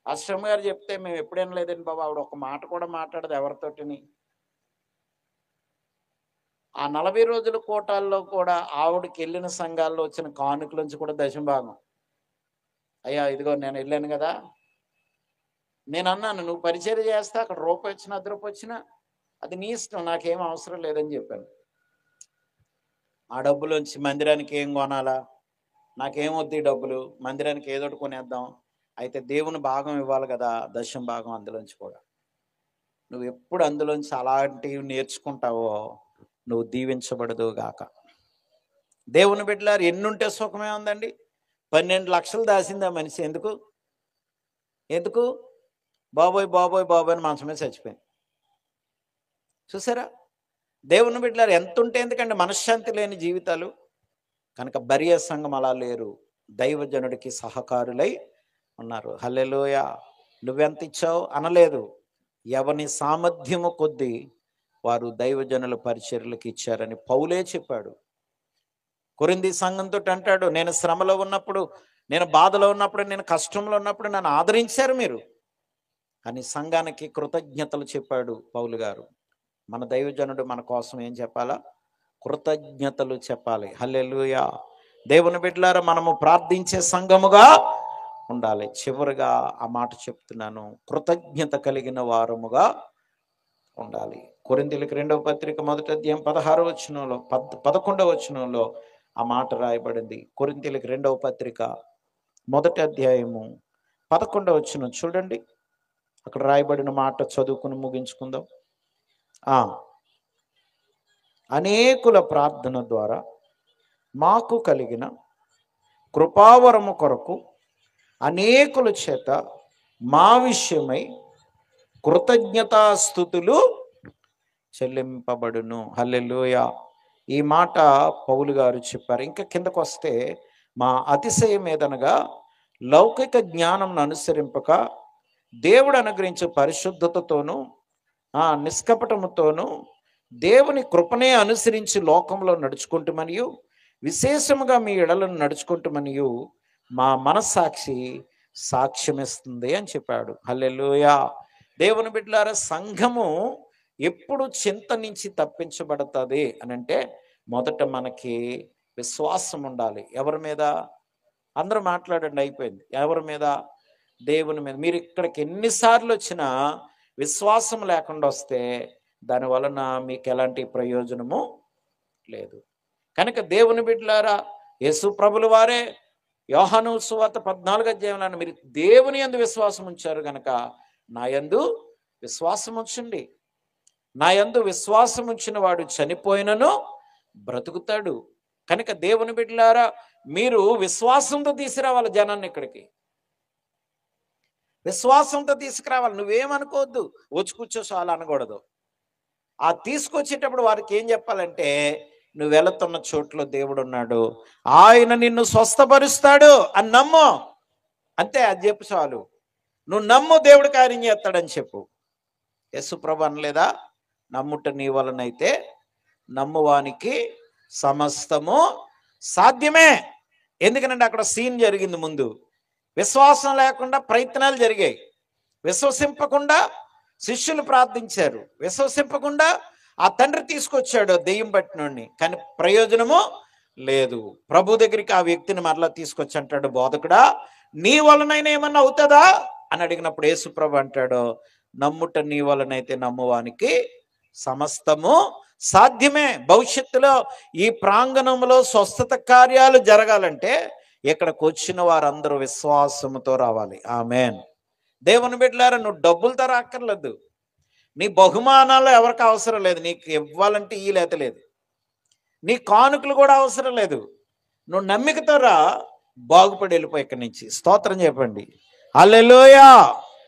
అశ్రమ గారు చెప్తే మేము ఎప్పుడైనా లేదండి బాబు, ఆవిడ ఒక మాట కూడా మాట్లాడదు ఎవరితోటిని. ఆ 40 రోజుల కోటాల్లో కూడా ఆవిడకి వెళ్ళిన సంఘాల్లో వచ్చిన కానుకల నుంచి కూడా దశంభాగం. అయ్యా ఇదిగో నేను వెళ్ళాను కదా, నేను అన్నాను నువ్వు పరిచర్య చేస్తా, అక్కడ రూపాయి వచ్చినా 10 రూపాయలు వచ్చినా అది నీ ఇష్టం, నాకేం అవసరం లేదని చెప్పాను. ఆ డబ్బులోంచి మందిరానికి ఏం కొనాలా, నాకేమొద్దు ఈ డబ్బులు, మందిరానికి ఏదోటి కొనేద్దాం. అయితే దేవుని భాగం ఇవ్వాలి కదా, దశం భాగం అందులోంచి కూడా. నువ్వు ఎప్పుడు అందులోంచి అలాంటివి నేర్చుకుంటావో నువ్వు దీవించబడదు గాక. దేవుని బిడ్డలారు ఎన్నుంటే సుఖమే ఉందండి. 12 లక్షలు దాసింది ఆ మనిషి. ఎందుకు ఎందుకు బాబోయ్ బాబోయ్ బాబోయ్ అని మనసు మీద చచ్చిపోయింది. చూసారా? దేవుని బిడ్డలారు ఎంత ఉంటే ఎందుకంటే మనశ్శాంతి లేని జీవితాలు. కనుక బరియా సంఘం అలా లేరు, దైవజనుడికి సహకారులై ఉన్నారు. హల్లెలూయా. నువ్వెంత ఇచ్చావు అనలేదు, ఎవని సామర్థ్యము కొద్దీ వారు దైవజనుల పరిచర్యలకు ఇచ్చారని పౌలే చెప్పాడు. కొరింథీ సంఘంతో అంటాడు, నేను శ్రమలో ఉన్నప్పుడు, నేను బాధలో ఉన్నప్పుడు, నేను కష్టంలో ఉన్నప్పుడు నన్ను ఆదరించారు మీరు అని సంఘానికి కృతజ్ఞతలు చెప్పాడు పౌలు గారు. మన దైవజనుడు మన కోసం ఏం చెప్పాలా? కృతజ్ఞతలు చెప్పాలి. హల్లెలూయా. దేవుని బిడ్డలారా మనము ప్రార్థించే సంఘముగా ఉండాలి. చివరిగా ఆ మాట చెప్తున్నాను, కృతజ్ఞత కలిగిన వారముగా ఉండాలి. కొరింథీయులకు 2వ పత్రిక 1వ అధ్యాయం 16వ వచనంలో 11వ వచనంలో ఆ మాట రాయబడింది. కొరింథీయులకు 2వ పత్రిక 1వ అధ్యాయము 11వ వచనం చూడండి. అక్కడ రాయబడిన మాట చదువుకుని ముగించుకుందాం. అనేకుల ప్రార్థన ద్వారా మాకు కలిగిన కృపావరము కొరకు అనేకుల చేత మా విషయమై కృతజ్ఞతాస్తుతులు చెల్లింపబడును. హల్లెలూయా. ఈ మాట పౌలు గారు చెప్పారు. ఇంకా కిందకు వస్తే, మా అతిశయం ఏదనగా లౌకిక జ్ఞానం అనుసరింపక దేవుడు అనుగ్రహించే పరిశుద్ధతతోనూ నిష్కపటముతోనూ దేవుని కృపనే అనుసరించి లోకంలో నడుచుకుంటామనియు, విశేషముగా మీ ఎడలను నడుచుకుంటామనియు మా మనస్సాక్షి సాక్ష్యమిస్తుంది అని చెప్పాడు. హల్లెలూయా. దేవుని బిడ్డలారా, సంఘము ఎప్పుడు చింత నుంచి తప్పించబడుతుంది అని అంటే మొదట మనకి విశ్వాసం ఉండాలి. ఎవరి మీద? అందరూ మాట్లాడండి, అయిపోయింది. ఎవరి మీద? దేవుని మీద. మీరు ఇక్కడికి ఎన్నిసార్లు వచ్చినా విశ్వాసం లేకుండా వస్తే దాని వలన మీకు ఎలాంటి ప్రయోజనము లేదు. కనుక దేవుని బిడ్డలారా, యేసు ప్రభుల వారే యోహాను సువార్త 14వ అధ్యాయంలో మీరు దేవుని యందు విశ్వాసం ఉంచారు కనుక నా యందు విశ్వాసం ఉంచండి. నా యందు విశ్వాసం ఉంచిన వాడు చనిపోయినను బ్రతుకుతాడు. కనుక దేవుని బిడ్డలారా, మీరు విశ్వాసంతో తీసుకురావాలి జనాన్ని ఇక్కడికి. విశ్వాసంతో తీసుకురావాలి. నువ్వేమనుకోవద్దు, వచ్చి కూర్చో చాలు అనకూడదు. ఆ తీసుకొచ్చేటప్పుడు వారికి ఏం చెప్పాలంటే, నువ్వు వెళుతున్న చోట్లో దేవుడు ఉన్నాడు, ఆయన నిన్ను స్వస్థపరుస్తాడు అని నమ్ము. అంతే, అది చెప్పు చాలు. నువ్వు నమ్ము, దేవుడు కార్యం చేస్తాడని చెప్పు. యేసు ప్రభు అనలేదా, నమ్ముట నీ వలనైతే నమ్మువానికి సమస్తము సాధ్యమే. ఎందుకనంటే అక్కడ సీన్ జరిగింది. ముందు విశ్వాసం లేకుండా ప్రయత్నాలు జరిగాయి. విశ్వసింపకుండా శిష్యులు ప్రార్థించారు. విశ్వసింపకుండా ఆ తండ్రి తీసుకొచ్చాడు దెయ్యం పట్టినోడిని, కానీ ప్రయోజనము లేదు. ప్రభు దగ్గరికి ఆ వ్యక్తిని మరలా తీసుకొచ్చి అంటాడు, బోధకుడా నీ వలనైనా ఏమన్నా అవుతుందా అని అడిగినప్పుడు యేసు ప్రభు అంటాడు, నమ్ముట నీ వలనైతే నమ్మువానికి సమస్తము సాధ్యమే. భవిష్యత్తులో ఈ ప్రాంగణంలో స్వస్థత కార్యాలు జరగాలంటే ఇక్కడికి వచ్చిన వారందరూ విశ్వాసముతో రావాలి. ఆమేన్. దేవుని బిడ్డలారా, నువ్వు డబ్బులతో రాక్కర్లేదు, నీ బహుమానాలు ఎవరికి అవసరం లేదు, నీకు ఇవ్వాలంటే ఈ లేత లేదు, నీ కానుకలు కూడా అవసరం లేదు. నువ్వు నమ్మికతో రా, బాగుపడి వెళ్ళిపో ఇక్కడి నుంచి. స్తోత్రం చెప్పండి. హల్లెలూయా.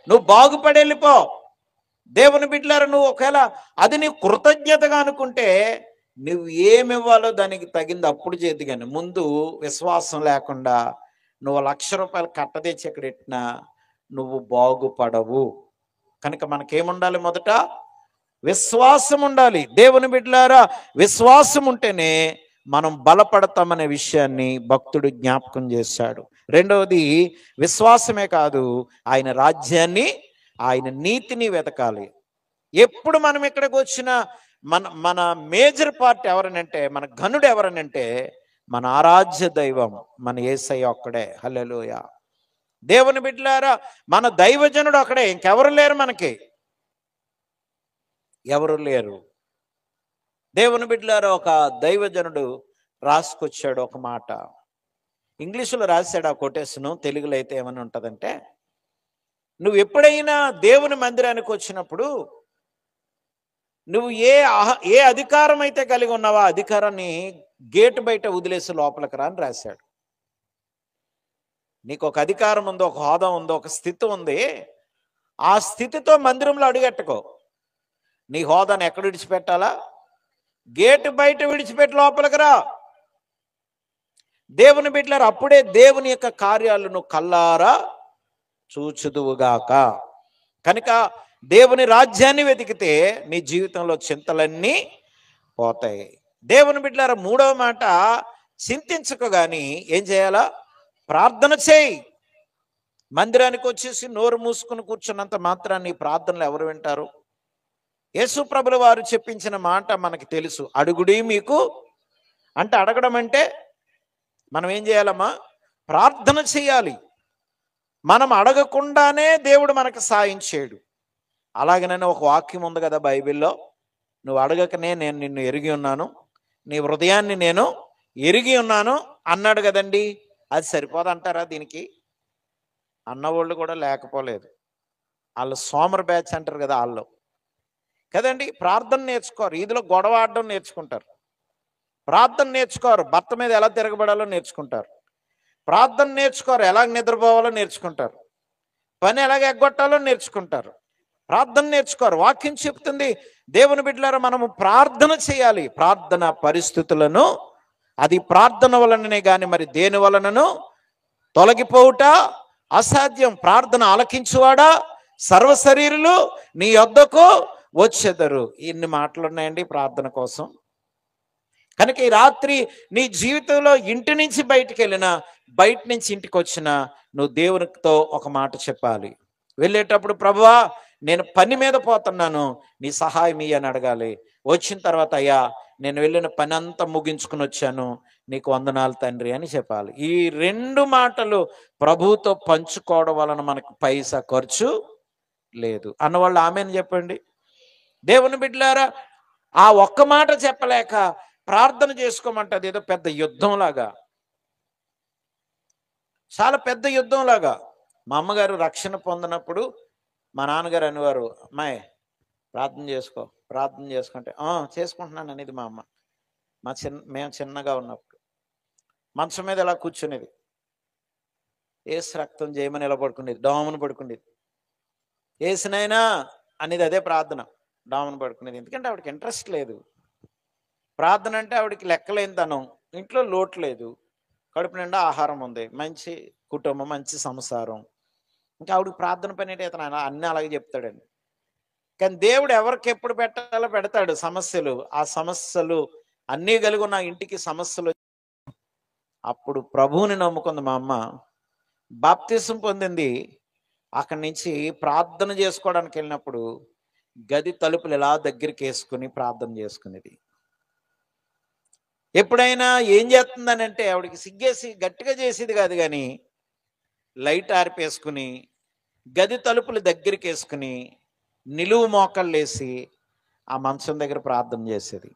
నువ్వు బాగుపడి వెళ్ళిపో. దేవుని బిడ్డలారా, నువ్వు ఒకవేళ అది నీ కృతజ్ఞతగా అనుకుంటే నువ్వు ఏమివ్వాలో దానికి తగింది అప్పుడు చేతి. కానీ ముందు విశ్వాసం లేకుండా నువ్వు 1,00,000 రూపాయలు కట్టదెచ్చి ఎక్కడ పెట్టినా నువ్వు బాగుపడవు. కనుక మనకేముండాలి? మొదట విశ్వాసం ఉండాలి. దేవుని బిడ్డలారా, విశ్వాసం ఉంటేనే మనం బలపడతామనే విషయాన్ని భక్తుడు జ్ఞాపకం చేశాడు. రెండవది, విశ్వాసమే కాదు, ఆయన రాజ్యాన్ని, ఆయన నీతిని వెతకాలి. ఎప్పుడు మనం ఇక్కడికి వచ్చినా మన మేజర్ పార్ట్ ఎవరనంటే, మన ఘనుడు ఎవరనంటే మన ఆరాధ్య దైవం మన యేసయ్య ఒక్కడే. హల్లెలూయా. దేవుని బిడ్డలారా, మన దైవజనుడు అక్కడే, ఇంకెవరు లేరు, మనకి ఎవరు లేరు. దేవుని బిడ్డలారా, ఒక దైవజనుడు రాసుకొచ్చాడు ఒక మాట. ఇంగ్లీషులో రాశాడు ఆ కొటేషను. తెలుగులో అయితే ఏమని ఉంటుందంటే, నువ్వు ఎప్పుడైనా దేవుని మందిరానికి వచ్చినప్పుడు నువ్వు ఏ అధికారం అయితే కలిగి ఉన్నావో ఆ అధికారాన్ని గేటు బయట వదిలేసి లోపలికి రా అని రాశాడు. నీకు ఒక అధికారం ఉందో, ఒక హోదా ఉందో, ఒక స్థితి ఉంది, ఆ స్థితితో మందిరంలో అడుగెట్టుకో. నీ హోదాను ఎక్కడ విడిచిపెట్టాలా? గేటు బయట విడిచిపెట్టి లోపలికి రా. దేవుని బిడ్డలారా, అప్పుడే దేవుని యొక్క కార్యాలను కల్లారా చూచుదువుగాక. కనుక దేవుని రాజ్యాన్ని వెతికితే నీ జీవితంలో చింతలన్నీ పోతాయి. దేవుని బిడ్డలారా, మూడవ మాట, చింతించకు గాని ఏం చేయాలా? ప్రార్థన చేయి. మందిరానికి వచ్చేసి నోరు మూసుకుని కూర్చున్నంత మాత్రాన్ని ప్రార్థనలు ఎవరు వింటారు? యేసు ప్రభుల వారు చెప్పించిన మాట మనకి తెలుసు. అడుగుడి మీకు అంటే, అడగడం అంటే మనం ఏం చేయాలమ్మా? ప్రార్థన చేయాలి. మనం అడగకుండానే దేవుడు మనకు సాయం చేయడు. అలాగనే ఒక వాక్యం ఉంది కదా బైబిల్లో, నువ్వు అడగకనే నేను నిన్ను ఎరిగి ఉన్నాను, నీ హృదయాన్ని నేను ఎరిగి ఉన్నాను అన్నాడు కదండి. అది సరిపోదంటారా దీనికి? అన్నవాళ్ళు కూడా లేకపోలేదు. వాళ్ళు సోమర్ బ్యాచ్ అంటారు కదా, వాళ్ళు కదండి. ప్రార్థన నేర్చుకోరు, ఇదిలో గొడవ ఆడడం నేర్చుకుంటారు. ప్రార్థన నేర్చుకోరు, భర్త మీద ఎలా తిరగబడాలో నేర్చుకుంటారు. ప్రార్థన నేర్చుకోరు, ఎలా నిద్రపోవాలో నేర్చుకుంటారు. పని ఎలాగ ఎగ్గొట్టాలో నేర్చుకుంటారు. ప్రార్థన నేర్చుకోరు. వాక్యం చెప్తుంది, దేవుని బిడ్డలారా, మనము ప్రార్థన చేయాలి. ప్రార్థన పరిస్థితులను, అది ప్రార్థన వలననే కానీ మరి దేని వలనను తొలగిపోవుట అసాధ్యం. ప్రార్థన ఆలకించువాడా సర్వశరీరులు నీ యొద్దకు వచ్చెదరు. ఇన్ని మాటలు ఉన్నాయండి ప్రార్థన కోసం. కనుక ఈ రాత్రి నీ జీవితంలో ఇంటి నుంచి బయటికి వెళ్ళినా, బయట నుంచి ఇంటికి వచ్చినా, నువ్వు దేవునితో ఒక మాట చెప్పాలి. వెళ్ళేటప్పుడు, ప్రభువా నేను పని మీద పోతున్నాను, నీ సహాయం ఇయ్యని అడగాలి. వచ్చిన తర్వాత, అయ్యా నేను వెళ్ళిన పని అంతా ముగించుకుని వచ్చాను, నీకు వందనాలు తండ్రి అని చెప్పాలి. ఈ 2 మాటలు ప్రభువుతో పంచుకోవడం వలన మనకు పైసా ఖర్చు లేదు అన్నవాళ్ళు ఆమెను చెప్పండి. దేవుని బిడ్డలారా, ఆ ఒక్క మాట చెప్పలేక ప్రార్థన చేసుకోమంటది ఏదో పెద్ద యుద్ధంలాగా, చాలా పెద్ద యుద్ధంలాగా. మా అమ్మగారు రక్షణ పొందినప్పుడు మా నాన్నగారు అనేవారు, అమ్మాయి ప్రార్థన చేసుకో, ప్రార్థన చేసుకుంటే చేసుకుంటున్నాను అనేది మా అమ్మ. మేము చిన్నగా ఉన్నప్పుడు మంచం మీద ఎలా కూర్చునేది, ఏసు రక్తం చేయమని ఎలా పడుకునేది, డామును పడుకునేది. ఏసునైనా అనేది అదే ప్రార్థన, డామును పడుకునేది. ఎందుకంటే ఆవిడకి ఇంట్రెస్ట్ లేదు. ప్రార్థన అంటే ఆవిడకి లెక్కలేనితనం, ఇంట్లో లోటు లేదు, కడుపు నిండా ఆహారం ఉంది, మంచి కుటుంబం, మంచి సంసారం. ఇంకా ఆవిడకి ప్రార్థన పని అంటే ఇతను అన్నీ అలాగే చెప్తాడండి. కానీ దేవుడు ఎవరికి ఎప్పుడు పెట్టాలో పెడతాడు సమస్యలు. ఆ సమస్యలు అన్నీ కలిగి ఉన్న ఇంటికి సమస్యలు. అప్పుడు ప్రభువుని నమ్ముకుంది మా అమ్మ. బాప్తిసం పొందింది. అక్కడి నుంచి ప్రార్థన చేసుకోవడానికి వెళ్ళినప్పుడు గది తలుపులు ఇలా దగ్గరికి వేసుకుని ప్రార్థన చేసుకునేది. ఎప్పుడైనా ఏం చేస్తుందని అంటే ఆవిడకి సిగ్గేసి గట్టిగా చేసేది కాదు, కానీ లైట్ ఆర్పేసుకుని గది తలుపులు దగ్గరికి వేసుకుని నిలువు మోకాళ్ళు వేసి ఆ మంచం దగ్గర ప్రార్థన చేసేది.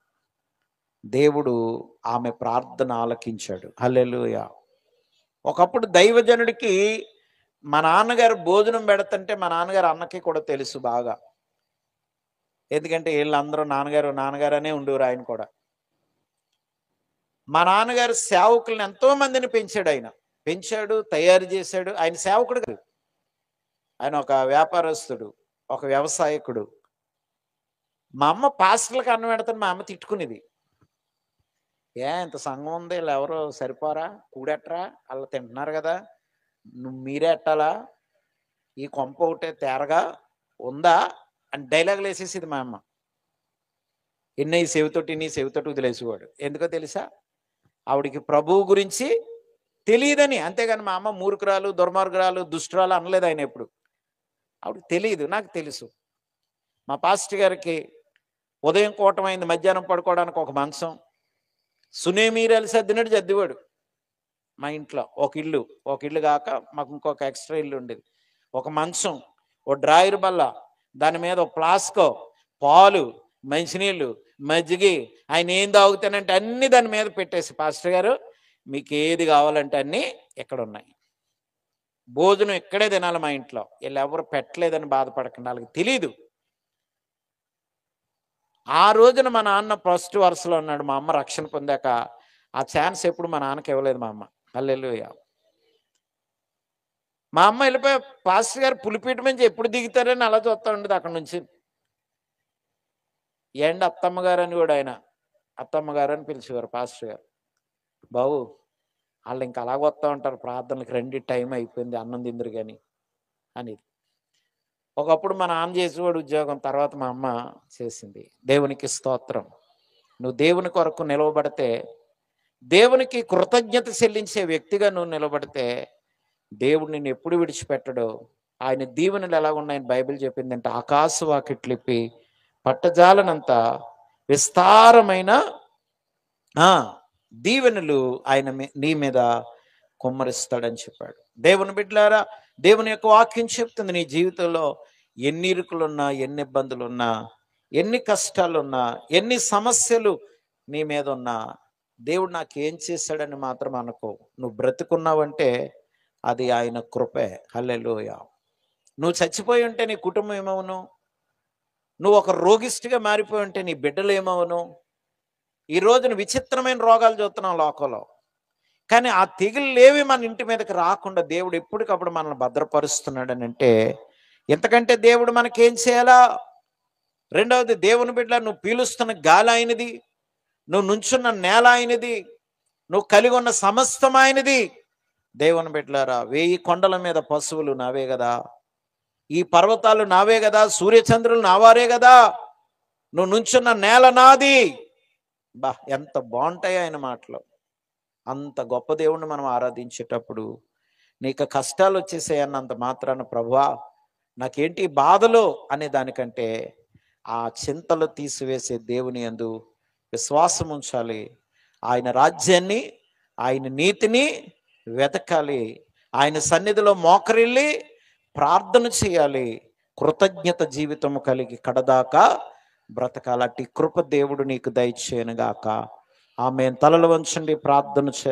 దేవుడు ఆమె ప్రార్థన ఆలకించాడు. హల్లెలూయా. ఒకప్పుడు దైవజనుడికి మా నాన్నగారు భోజనం పెడతంటే మా నాన్నగారు అన్నకి కూడా తెలుసు బాగా. ఎందుకంటే వీళ్ళందరూ నాన్నగారు నాన్నగారు అనే ఉండేవారు. ఆయన కూడా మా నాన్నగారు సేవకులను ఎంతో మందిని పెంచాడు. ఆయన పెంచాడు, తయారు చేశాడు. ఆయన సేవకుడు కాదు, ఆయన ఒక వ్యాపారస్తుడు, ఒక వ్యవసాయకుడు. మా అమ్మ పాస్టర్లకు అన్నం పెడతాను మా అమ్మ తిట్టుకునేది. ఇంత సంఘం ఉంది, వీళ్ళు ఎవరో సరిపోరా, కూడెట్టరా, వాళ్ళు తింటున్నారు కదా, మీరే ఎట్టాలా, ఈ కొంప ఒకటే తేరగా ఉందా అని డైలాగులు వేసేసేది మా అమ్మ. ఎన్ని చెవితోటి వదిలేసేవాడు. ఎందుకో తెలుసా, ఆవిడికి ప్రభువు గురించి తెలియదని. అంతేగాని మా అమ్మ మూర్ఖురాలు, దుర్మార్గురాలు, దుష్టురాలు అనలేదు ఆయన ఎప్పుడు. ఆవిడకి తెలియదు, నాకు తెలుసు. మా పాస్టర్ గారికి ఉదయం కూటమైంది, మధ్యాహ్నం పడుకోవడానికి ఒక మంచం, సునేమీరాలు సర్దినట్టు సర్దివాడు. మా ఇంట్లో ఒక ఇల్లు కాక మాకు ఇంకొక ఎక్స్ట్రా ఇల్లు ఉండేది. ఒక మంచం, ఓ డ్రాయర్ బల్ల, దాని మీద ఒక ఫ్లాస్కో, పాలు, మంచినీళ్ళు, మజ్జిగి, ఆయన ఏం తాగుతానంటే అన్నీ దాని మీద పెట్టేసి, పాస్టర్ గారు మీకు ఏది కావాలంటే అన్నీ ఇక్కడ ఉన్నాయి, భోజనం ఇక్కడే తినాలి, మా ఇంట్లో వీళ్ళు ఎవరు పెట్టలేదని బాధపడకండి, వాళ్ళకి తెలీదు. ఆ రోజున మా నాన్న ఫస్ట్ వరుసలో ఉన్నాడు. మా అమ్మ రక్షణ పొందాక ఆ ఛాన్స్ ఎప్పుడు మా నాన్నకి ఇవ్వలేదు మా అమ్మ. హల్లెలూయా. మా అమ్మ వెళ్ళిపోయి పాస్టర్ గారు పులిపీట నుంచి ఎప్పుడు దిగుతారని అలా చూస్తూ ఉండేది అక్కడ నుంచి. అత్తమ్మ గారు అని కూడా, ఆయన అత్తమ్మ గారు అని పిలిచేవారు పాస్టర్ గారు. బాబు వాళ్ళు ఇంకా అలాగ వస్తూ ఉంటారు ప్రార్థనలకు, రండి టైం అయిపోయింది అన్నం తిందురు కానీ అనేది. ఒకప్పుడు మా నాన్న చేసేవాడు ఉద్యోగం, తర్వాత మా అమ్మ చేసింది. దేవునికి స్తోత్రం. నువ్వు దేవుని కొరకు నిలవబడితే, దేవునికి కృతజ్ఞత చెల్లించే వ్యక్తిగా నువ్వు నిలబడితే, దేవుడు నిన్ను ఎప్పుడు విడిచిపెట్టడో. ఆయన దీవెనలు ఎలా ఉన్నాయని బైబిల్ చెప్పిందంటే, ఆకాశ వాకిట్లిప్పి పట్టజాలనంత విస్తారమైన దీవెనలు ఆయన నీ మీద కుమ్మరిస్తాడని చెప్పాడు. దేవుని బిడ్డలారా, దేవుని యొక్క వాక్యం చెప్తుంది, నీ జీవితంలో ఎన్ని ఇరుకులున్నా, ఎన్ని ఇబ్బందులున్నా, ఎన్ని కష్టాలున్నా, ఎన్ని సమస్యలు నీ మీద ఉన్నా, దేవుడు నాకేం చేశాడని మాత్రం అనుకో. నువ్వు బ్రతుకున్నావంటే అది ఆయన కృపే. హల్లెలూయా. నువ్వు చచ్చిపోయి ఉంటే నీ కుటుంబం ఏమవును? నువ్వు ఒక రోగిష్టిగా మారిపోయి ఉంటే నీ బిడ్డలు ఏమవును? ఈ రోజున విచిత్రమైన రోగాలు చూస్తున్నాం లోకంలో, కానీ ఆ తెగుళ్ళేవి మన ఇంటి మీదకి రాకుండా దేవుడు ఎప్పటికప్పుడు మనల్ని భద్రపరుస్తున్నాడని అంటే, ఎంతకంటే దేవుడు మనకేం చేయాలా? రెండవది, దేవుని బిడ్డ, నువ్వు పీలుస్తున్న గాలి ఆయనది, నువ్వు నుంచున్న నేల ఆయనది, నువ్వు కలిగి ఉన్న సమస్తం ఆయనది. దేవుని బిడ్డలారా, 1000 కొండల మీద పశువులు నావే కదా, ఈ పర్వతాలు నావే కదా, సూర్యచంద్రులు నావారే కదా, నువ్వు నుంచున్న నేల నాది. ఎంత బాగుంటాయి ఆయన మాటలు. అంత గొప్ప దేవుణ్ణి మనం ఆరాధించేటప్పుడు నీకు కష్టాలు వచ్చేసాయన్నంత మాత్రాన, ప్రభువా నాకేంటి బాధలు అనే దానికంటే ఆ చింతలు తీసివేసే దేవుని యందు విశ్వాసం ఉంచాలి. ఆయన రాజ్యాన్ని, ఆయన నీతిని వెతకాలి. ఆయన సన్నిధిలో మోకరిల్లి ప్రార్థన చేయాలి. కృతజ్ఞత జీవితము కలిగి కడదాకా బ్రతకాలటి కృప దేవుడు నీకు దయచేయనుగాక. ఆమేన్. తలలు వంచండి, ప్రార్థన చే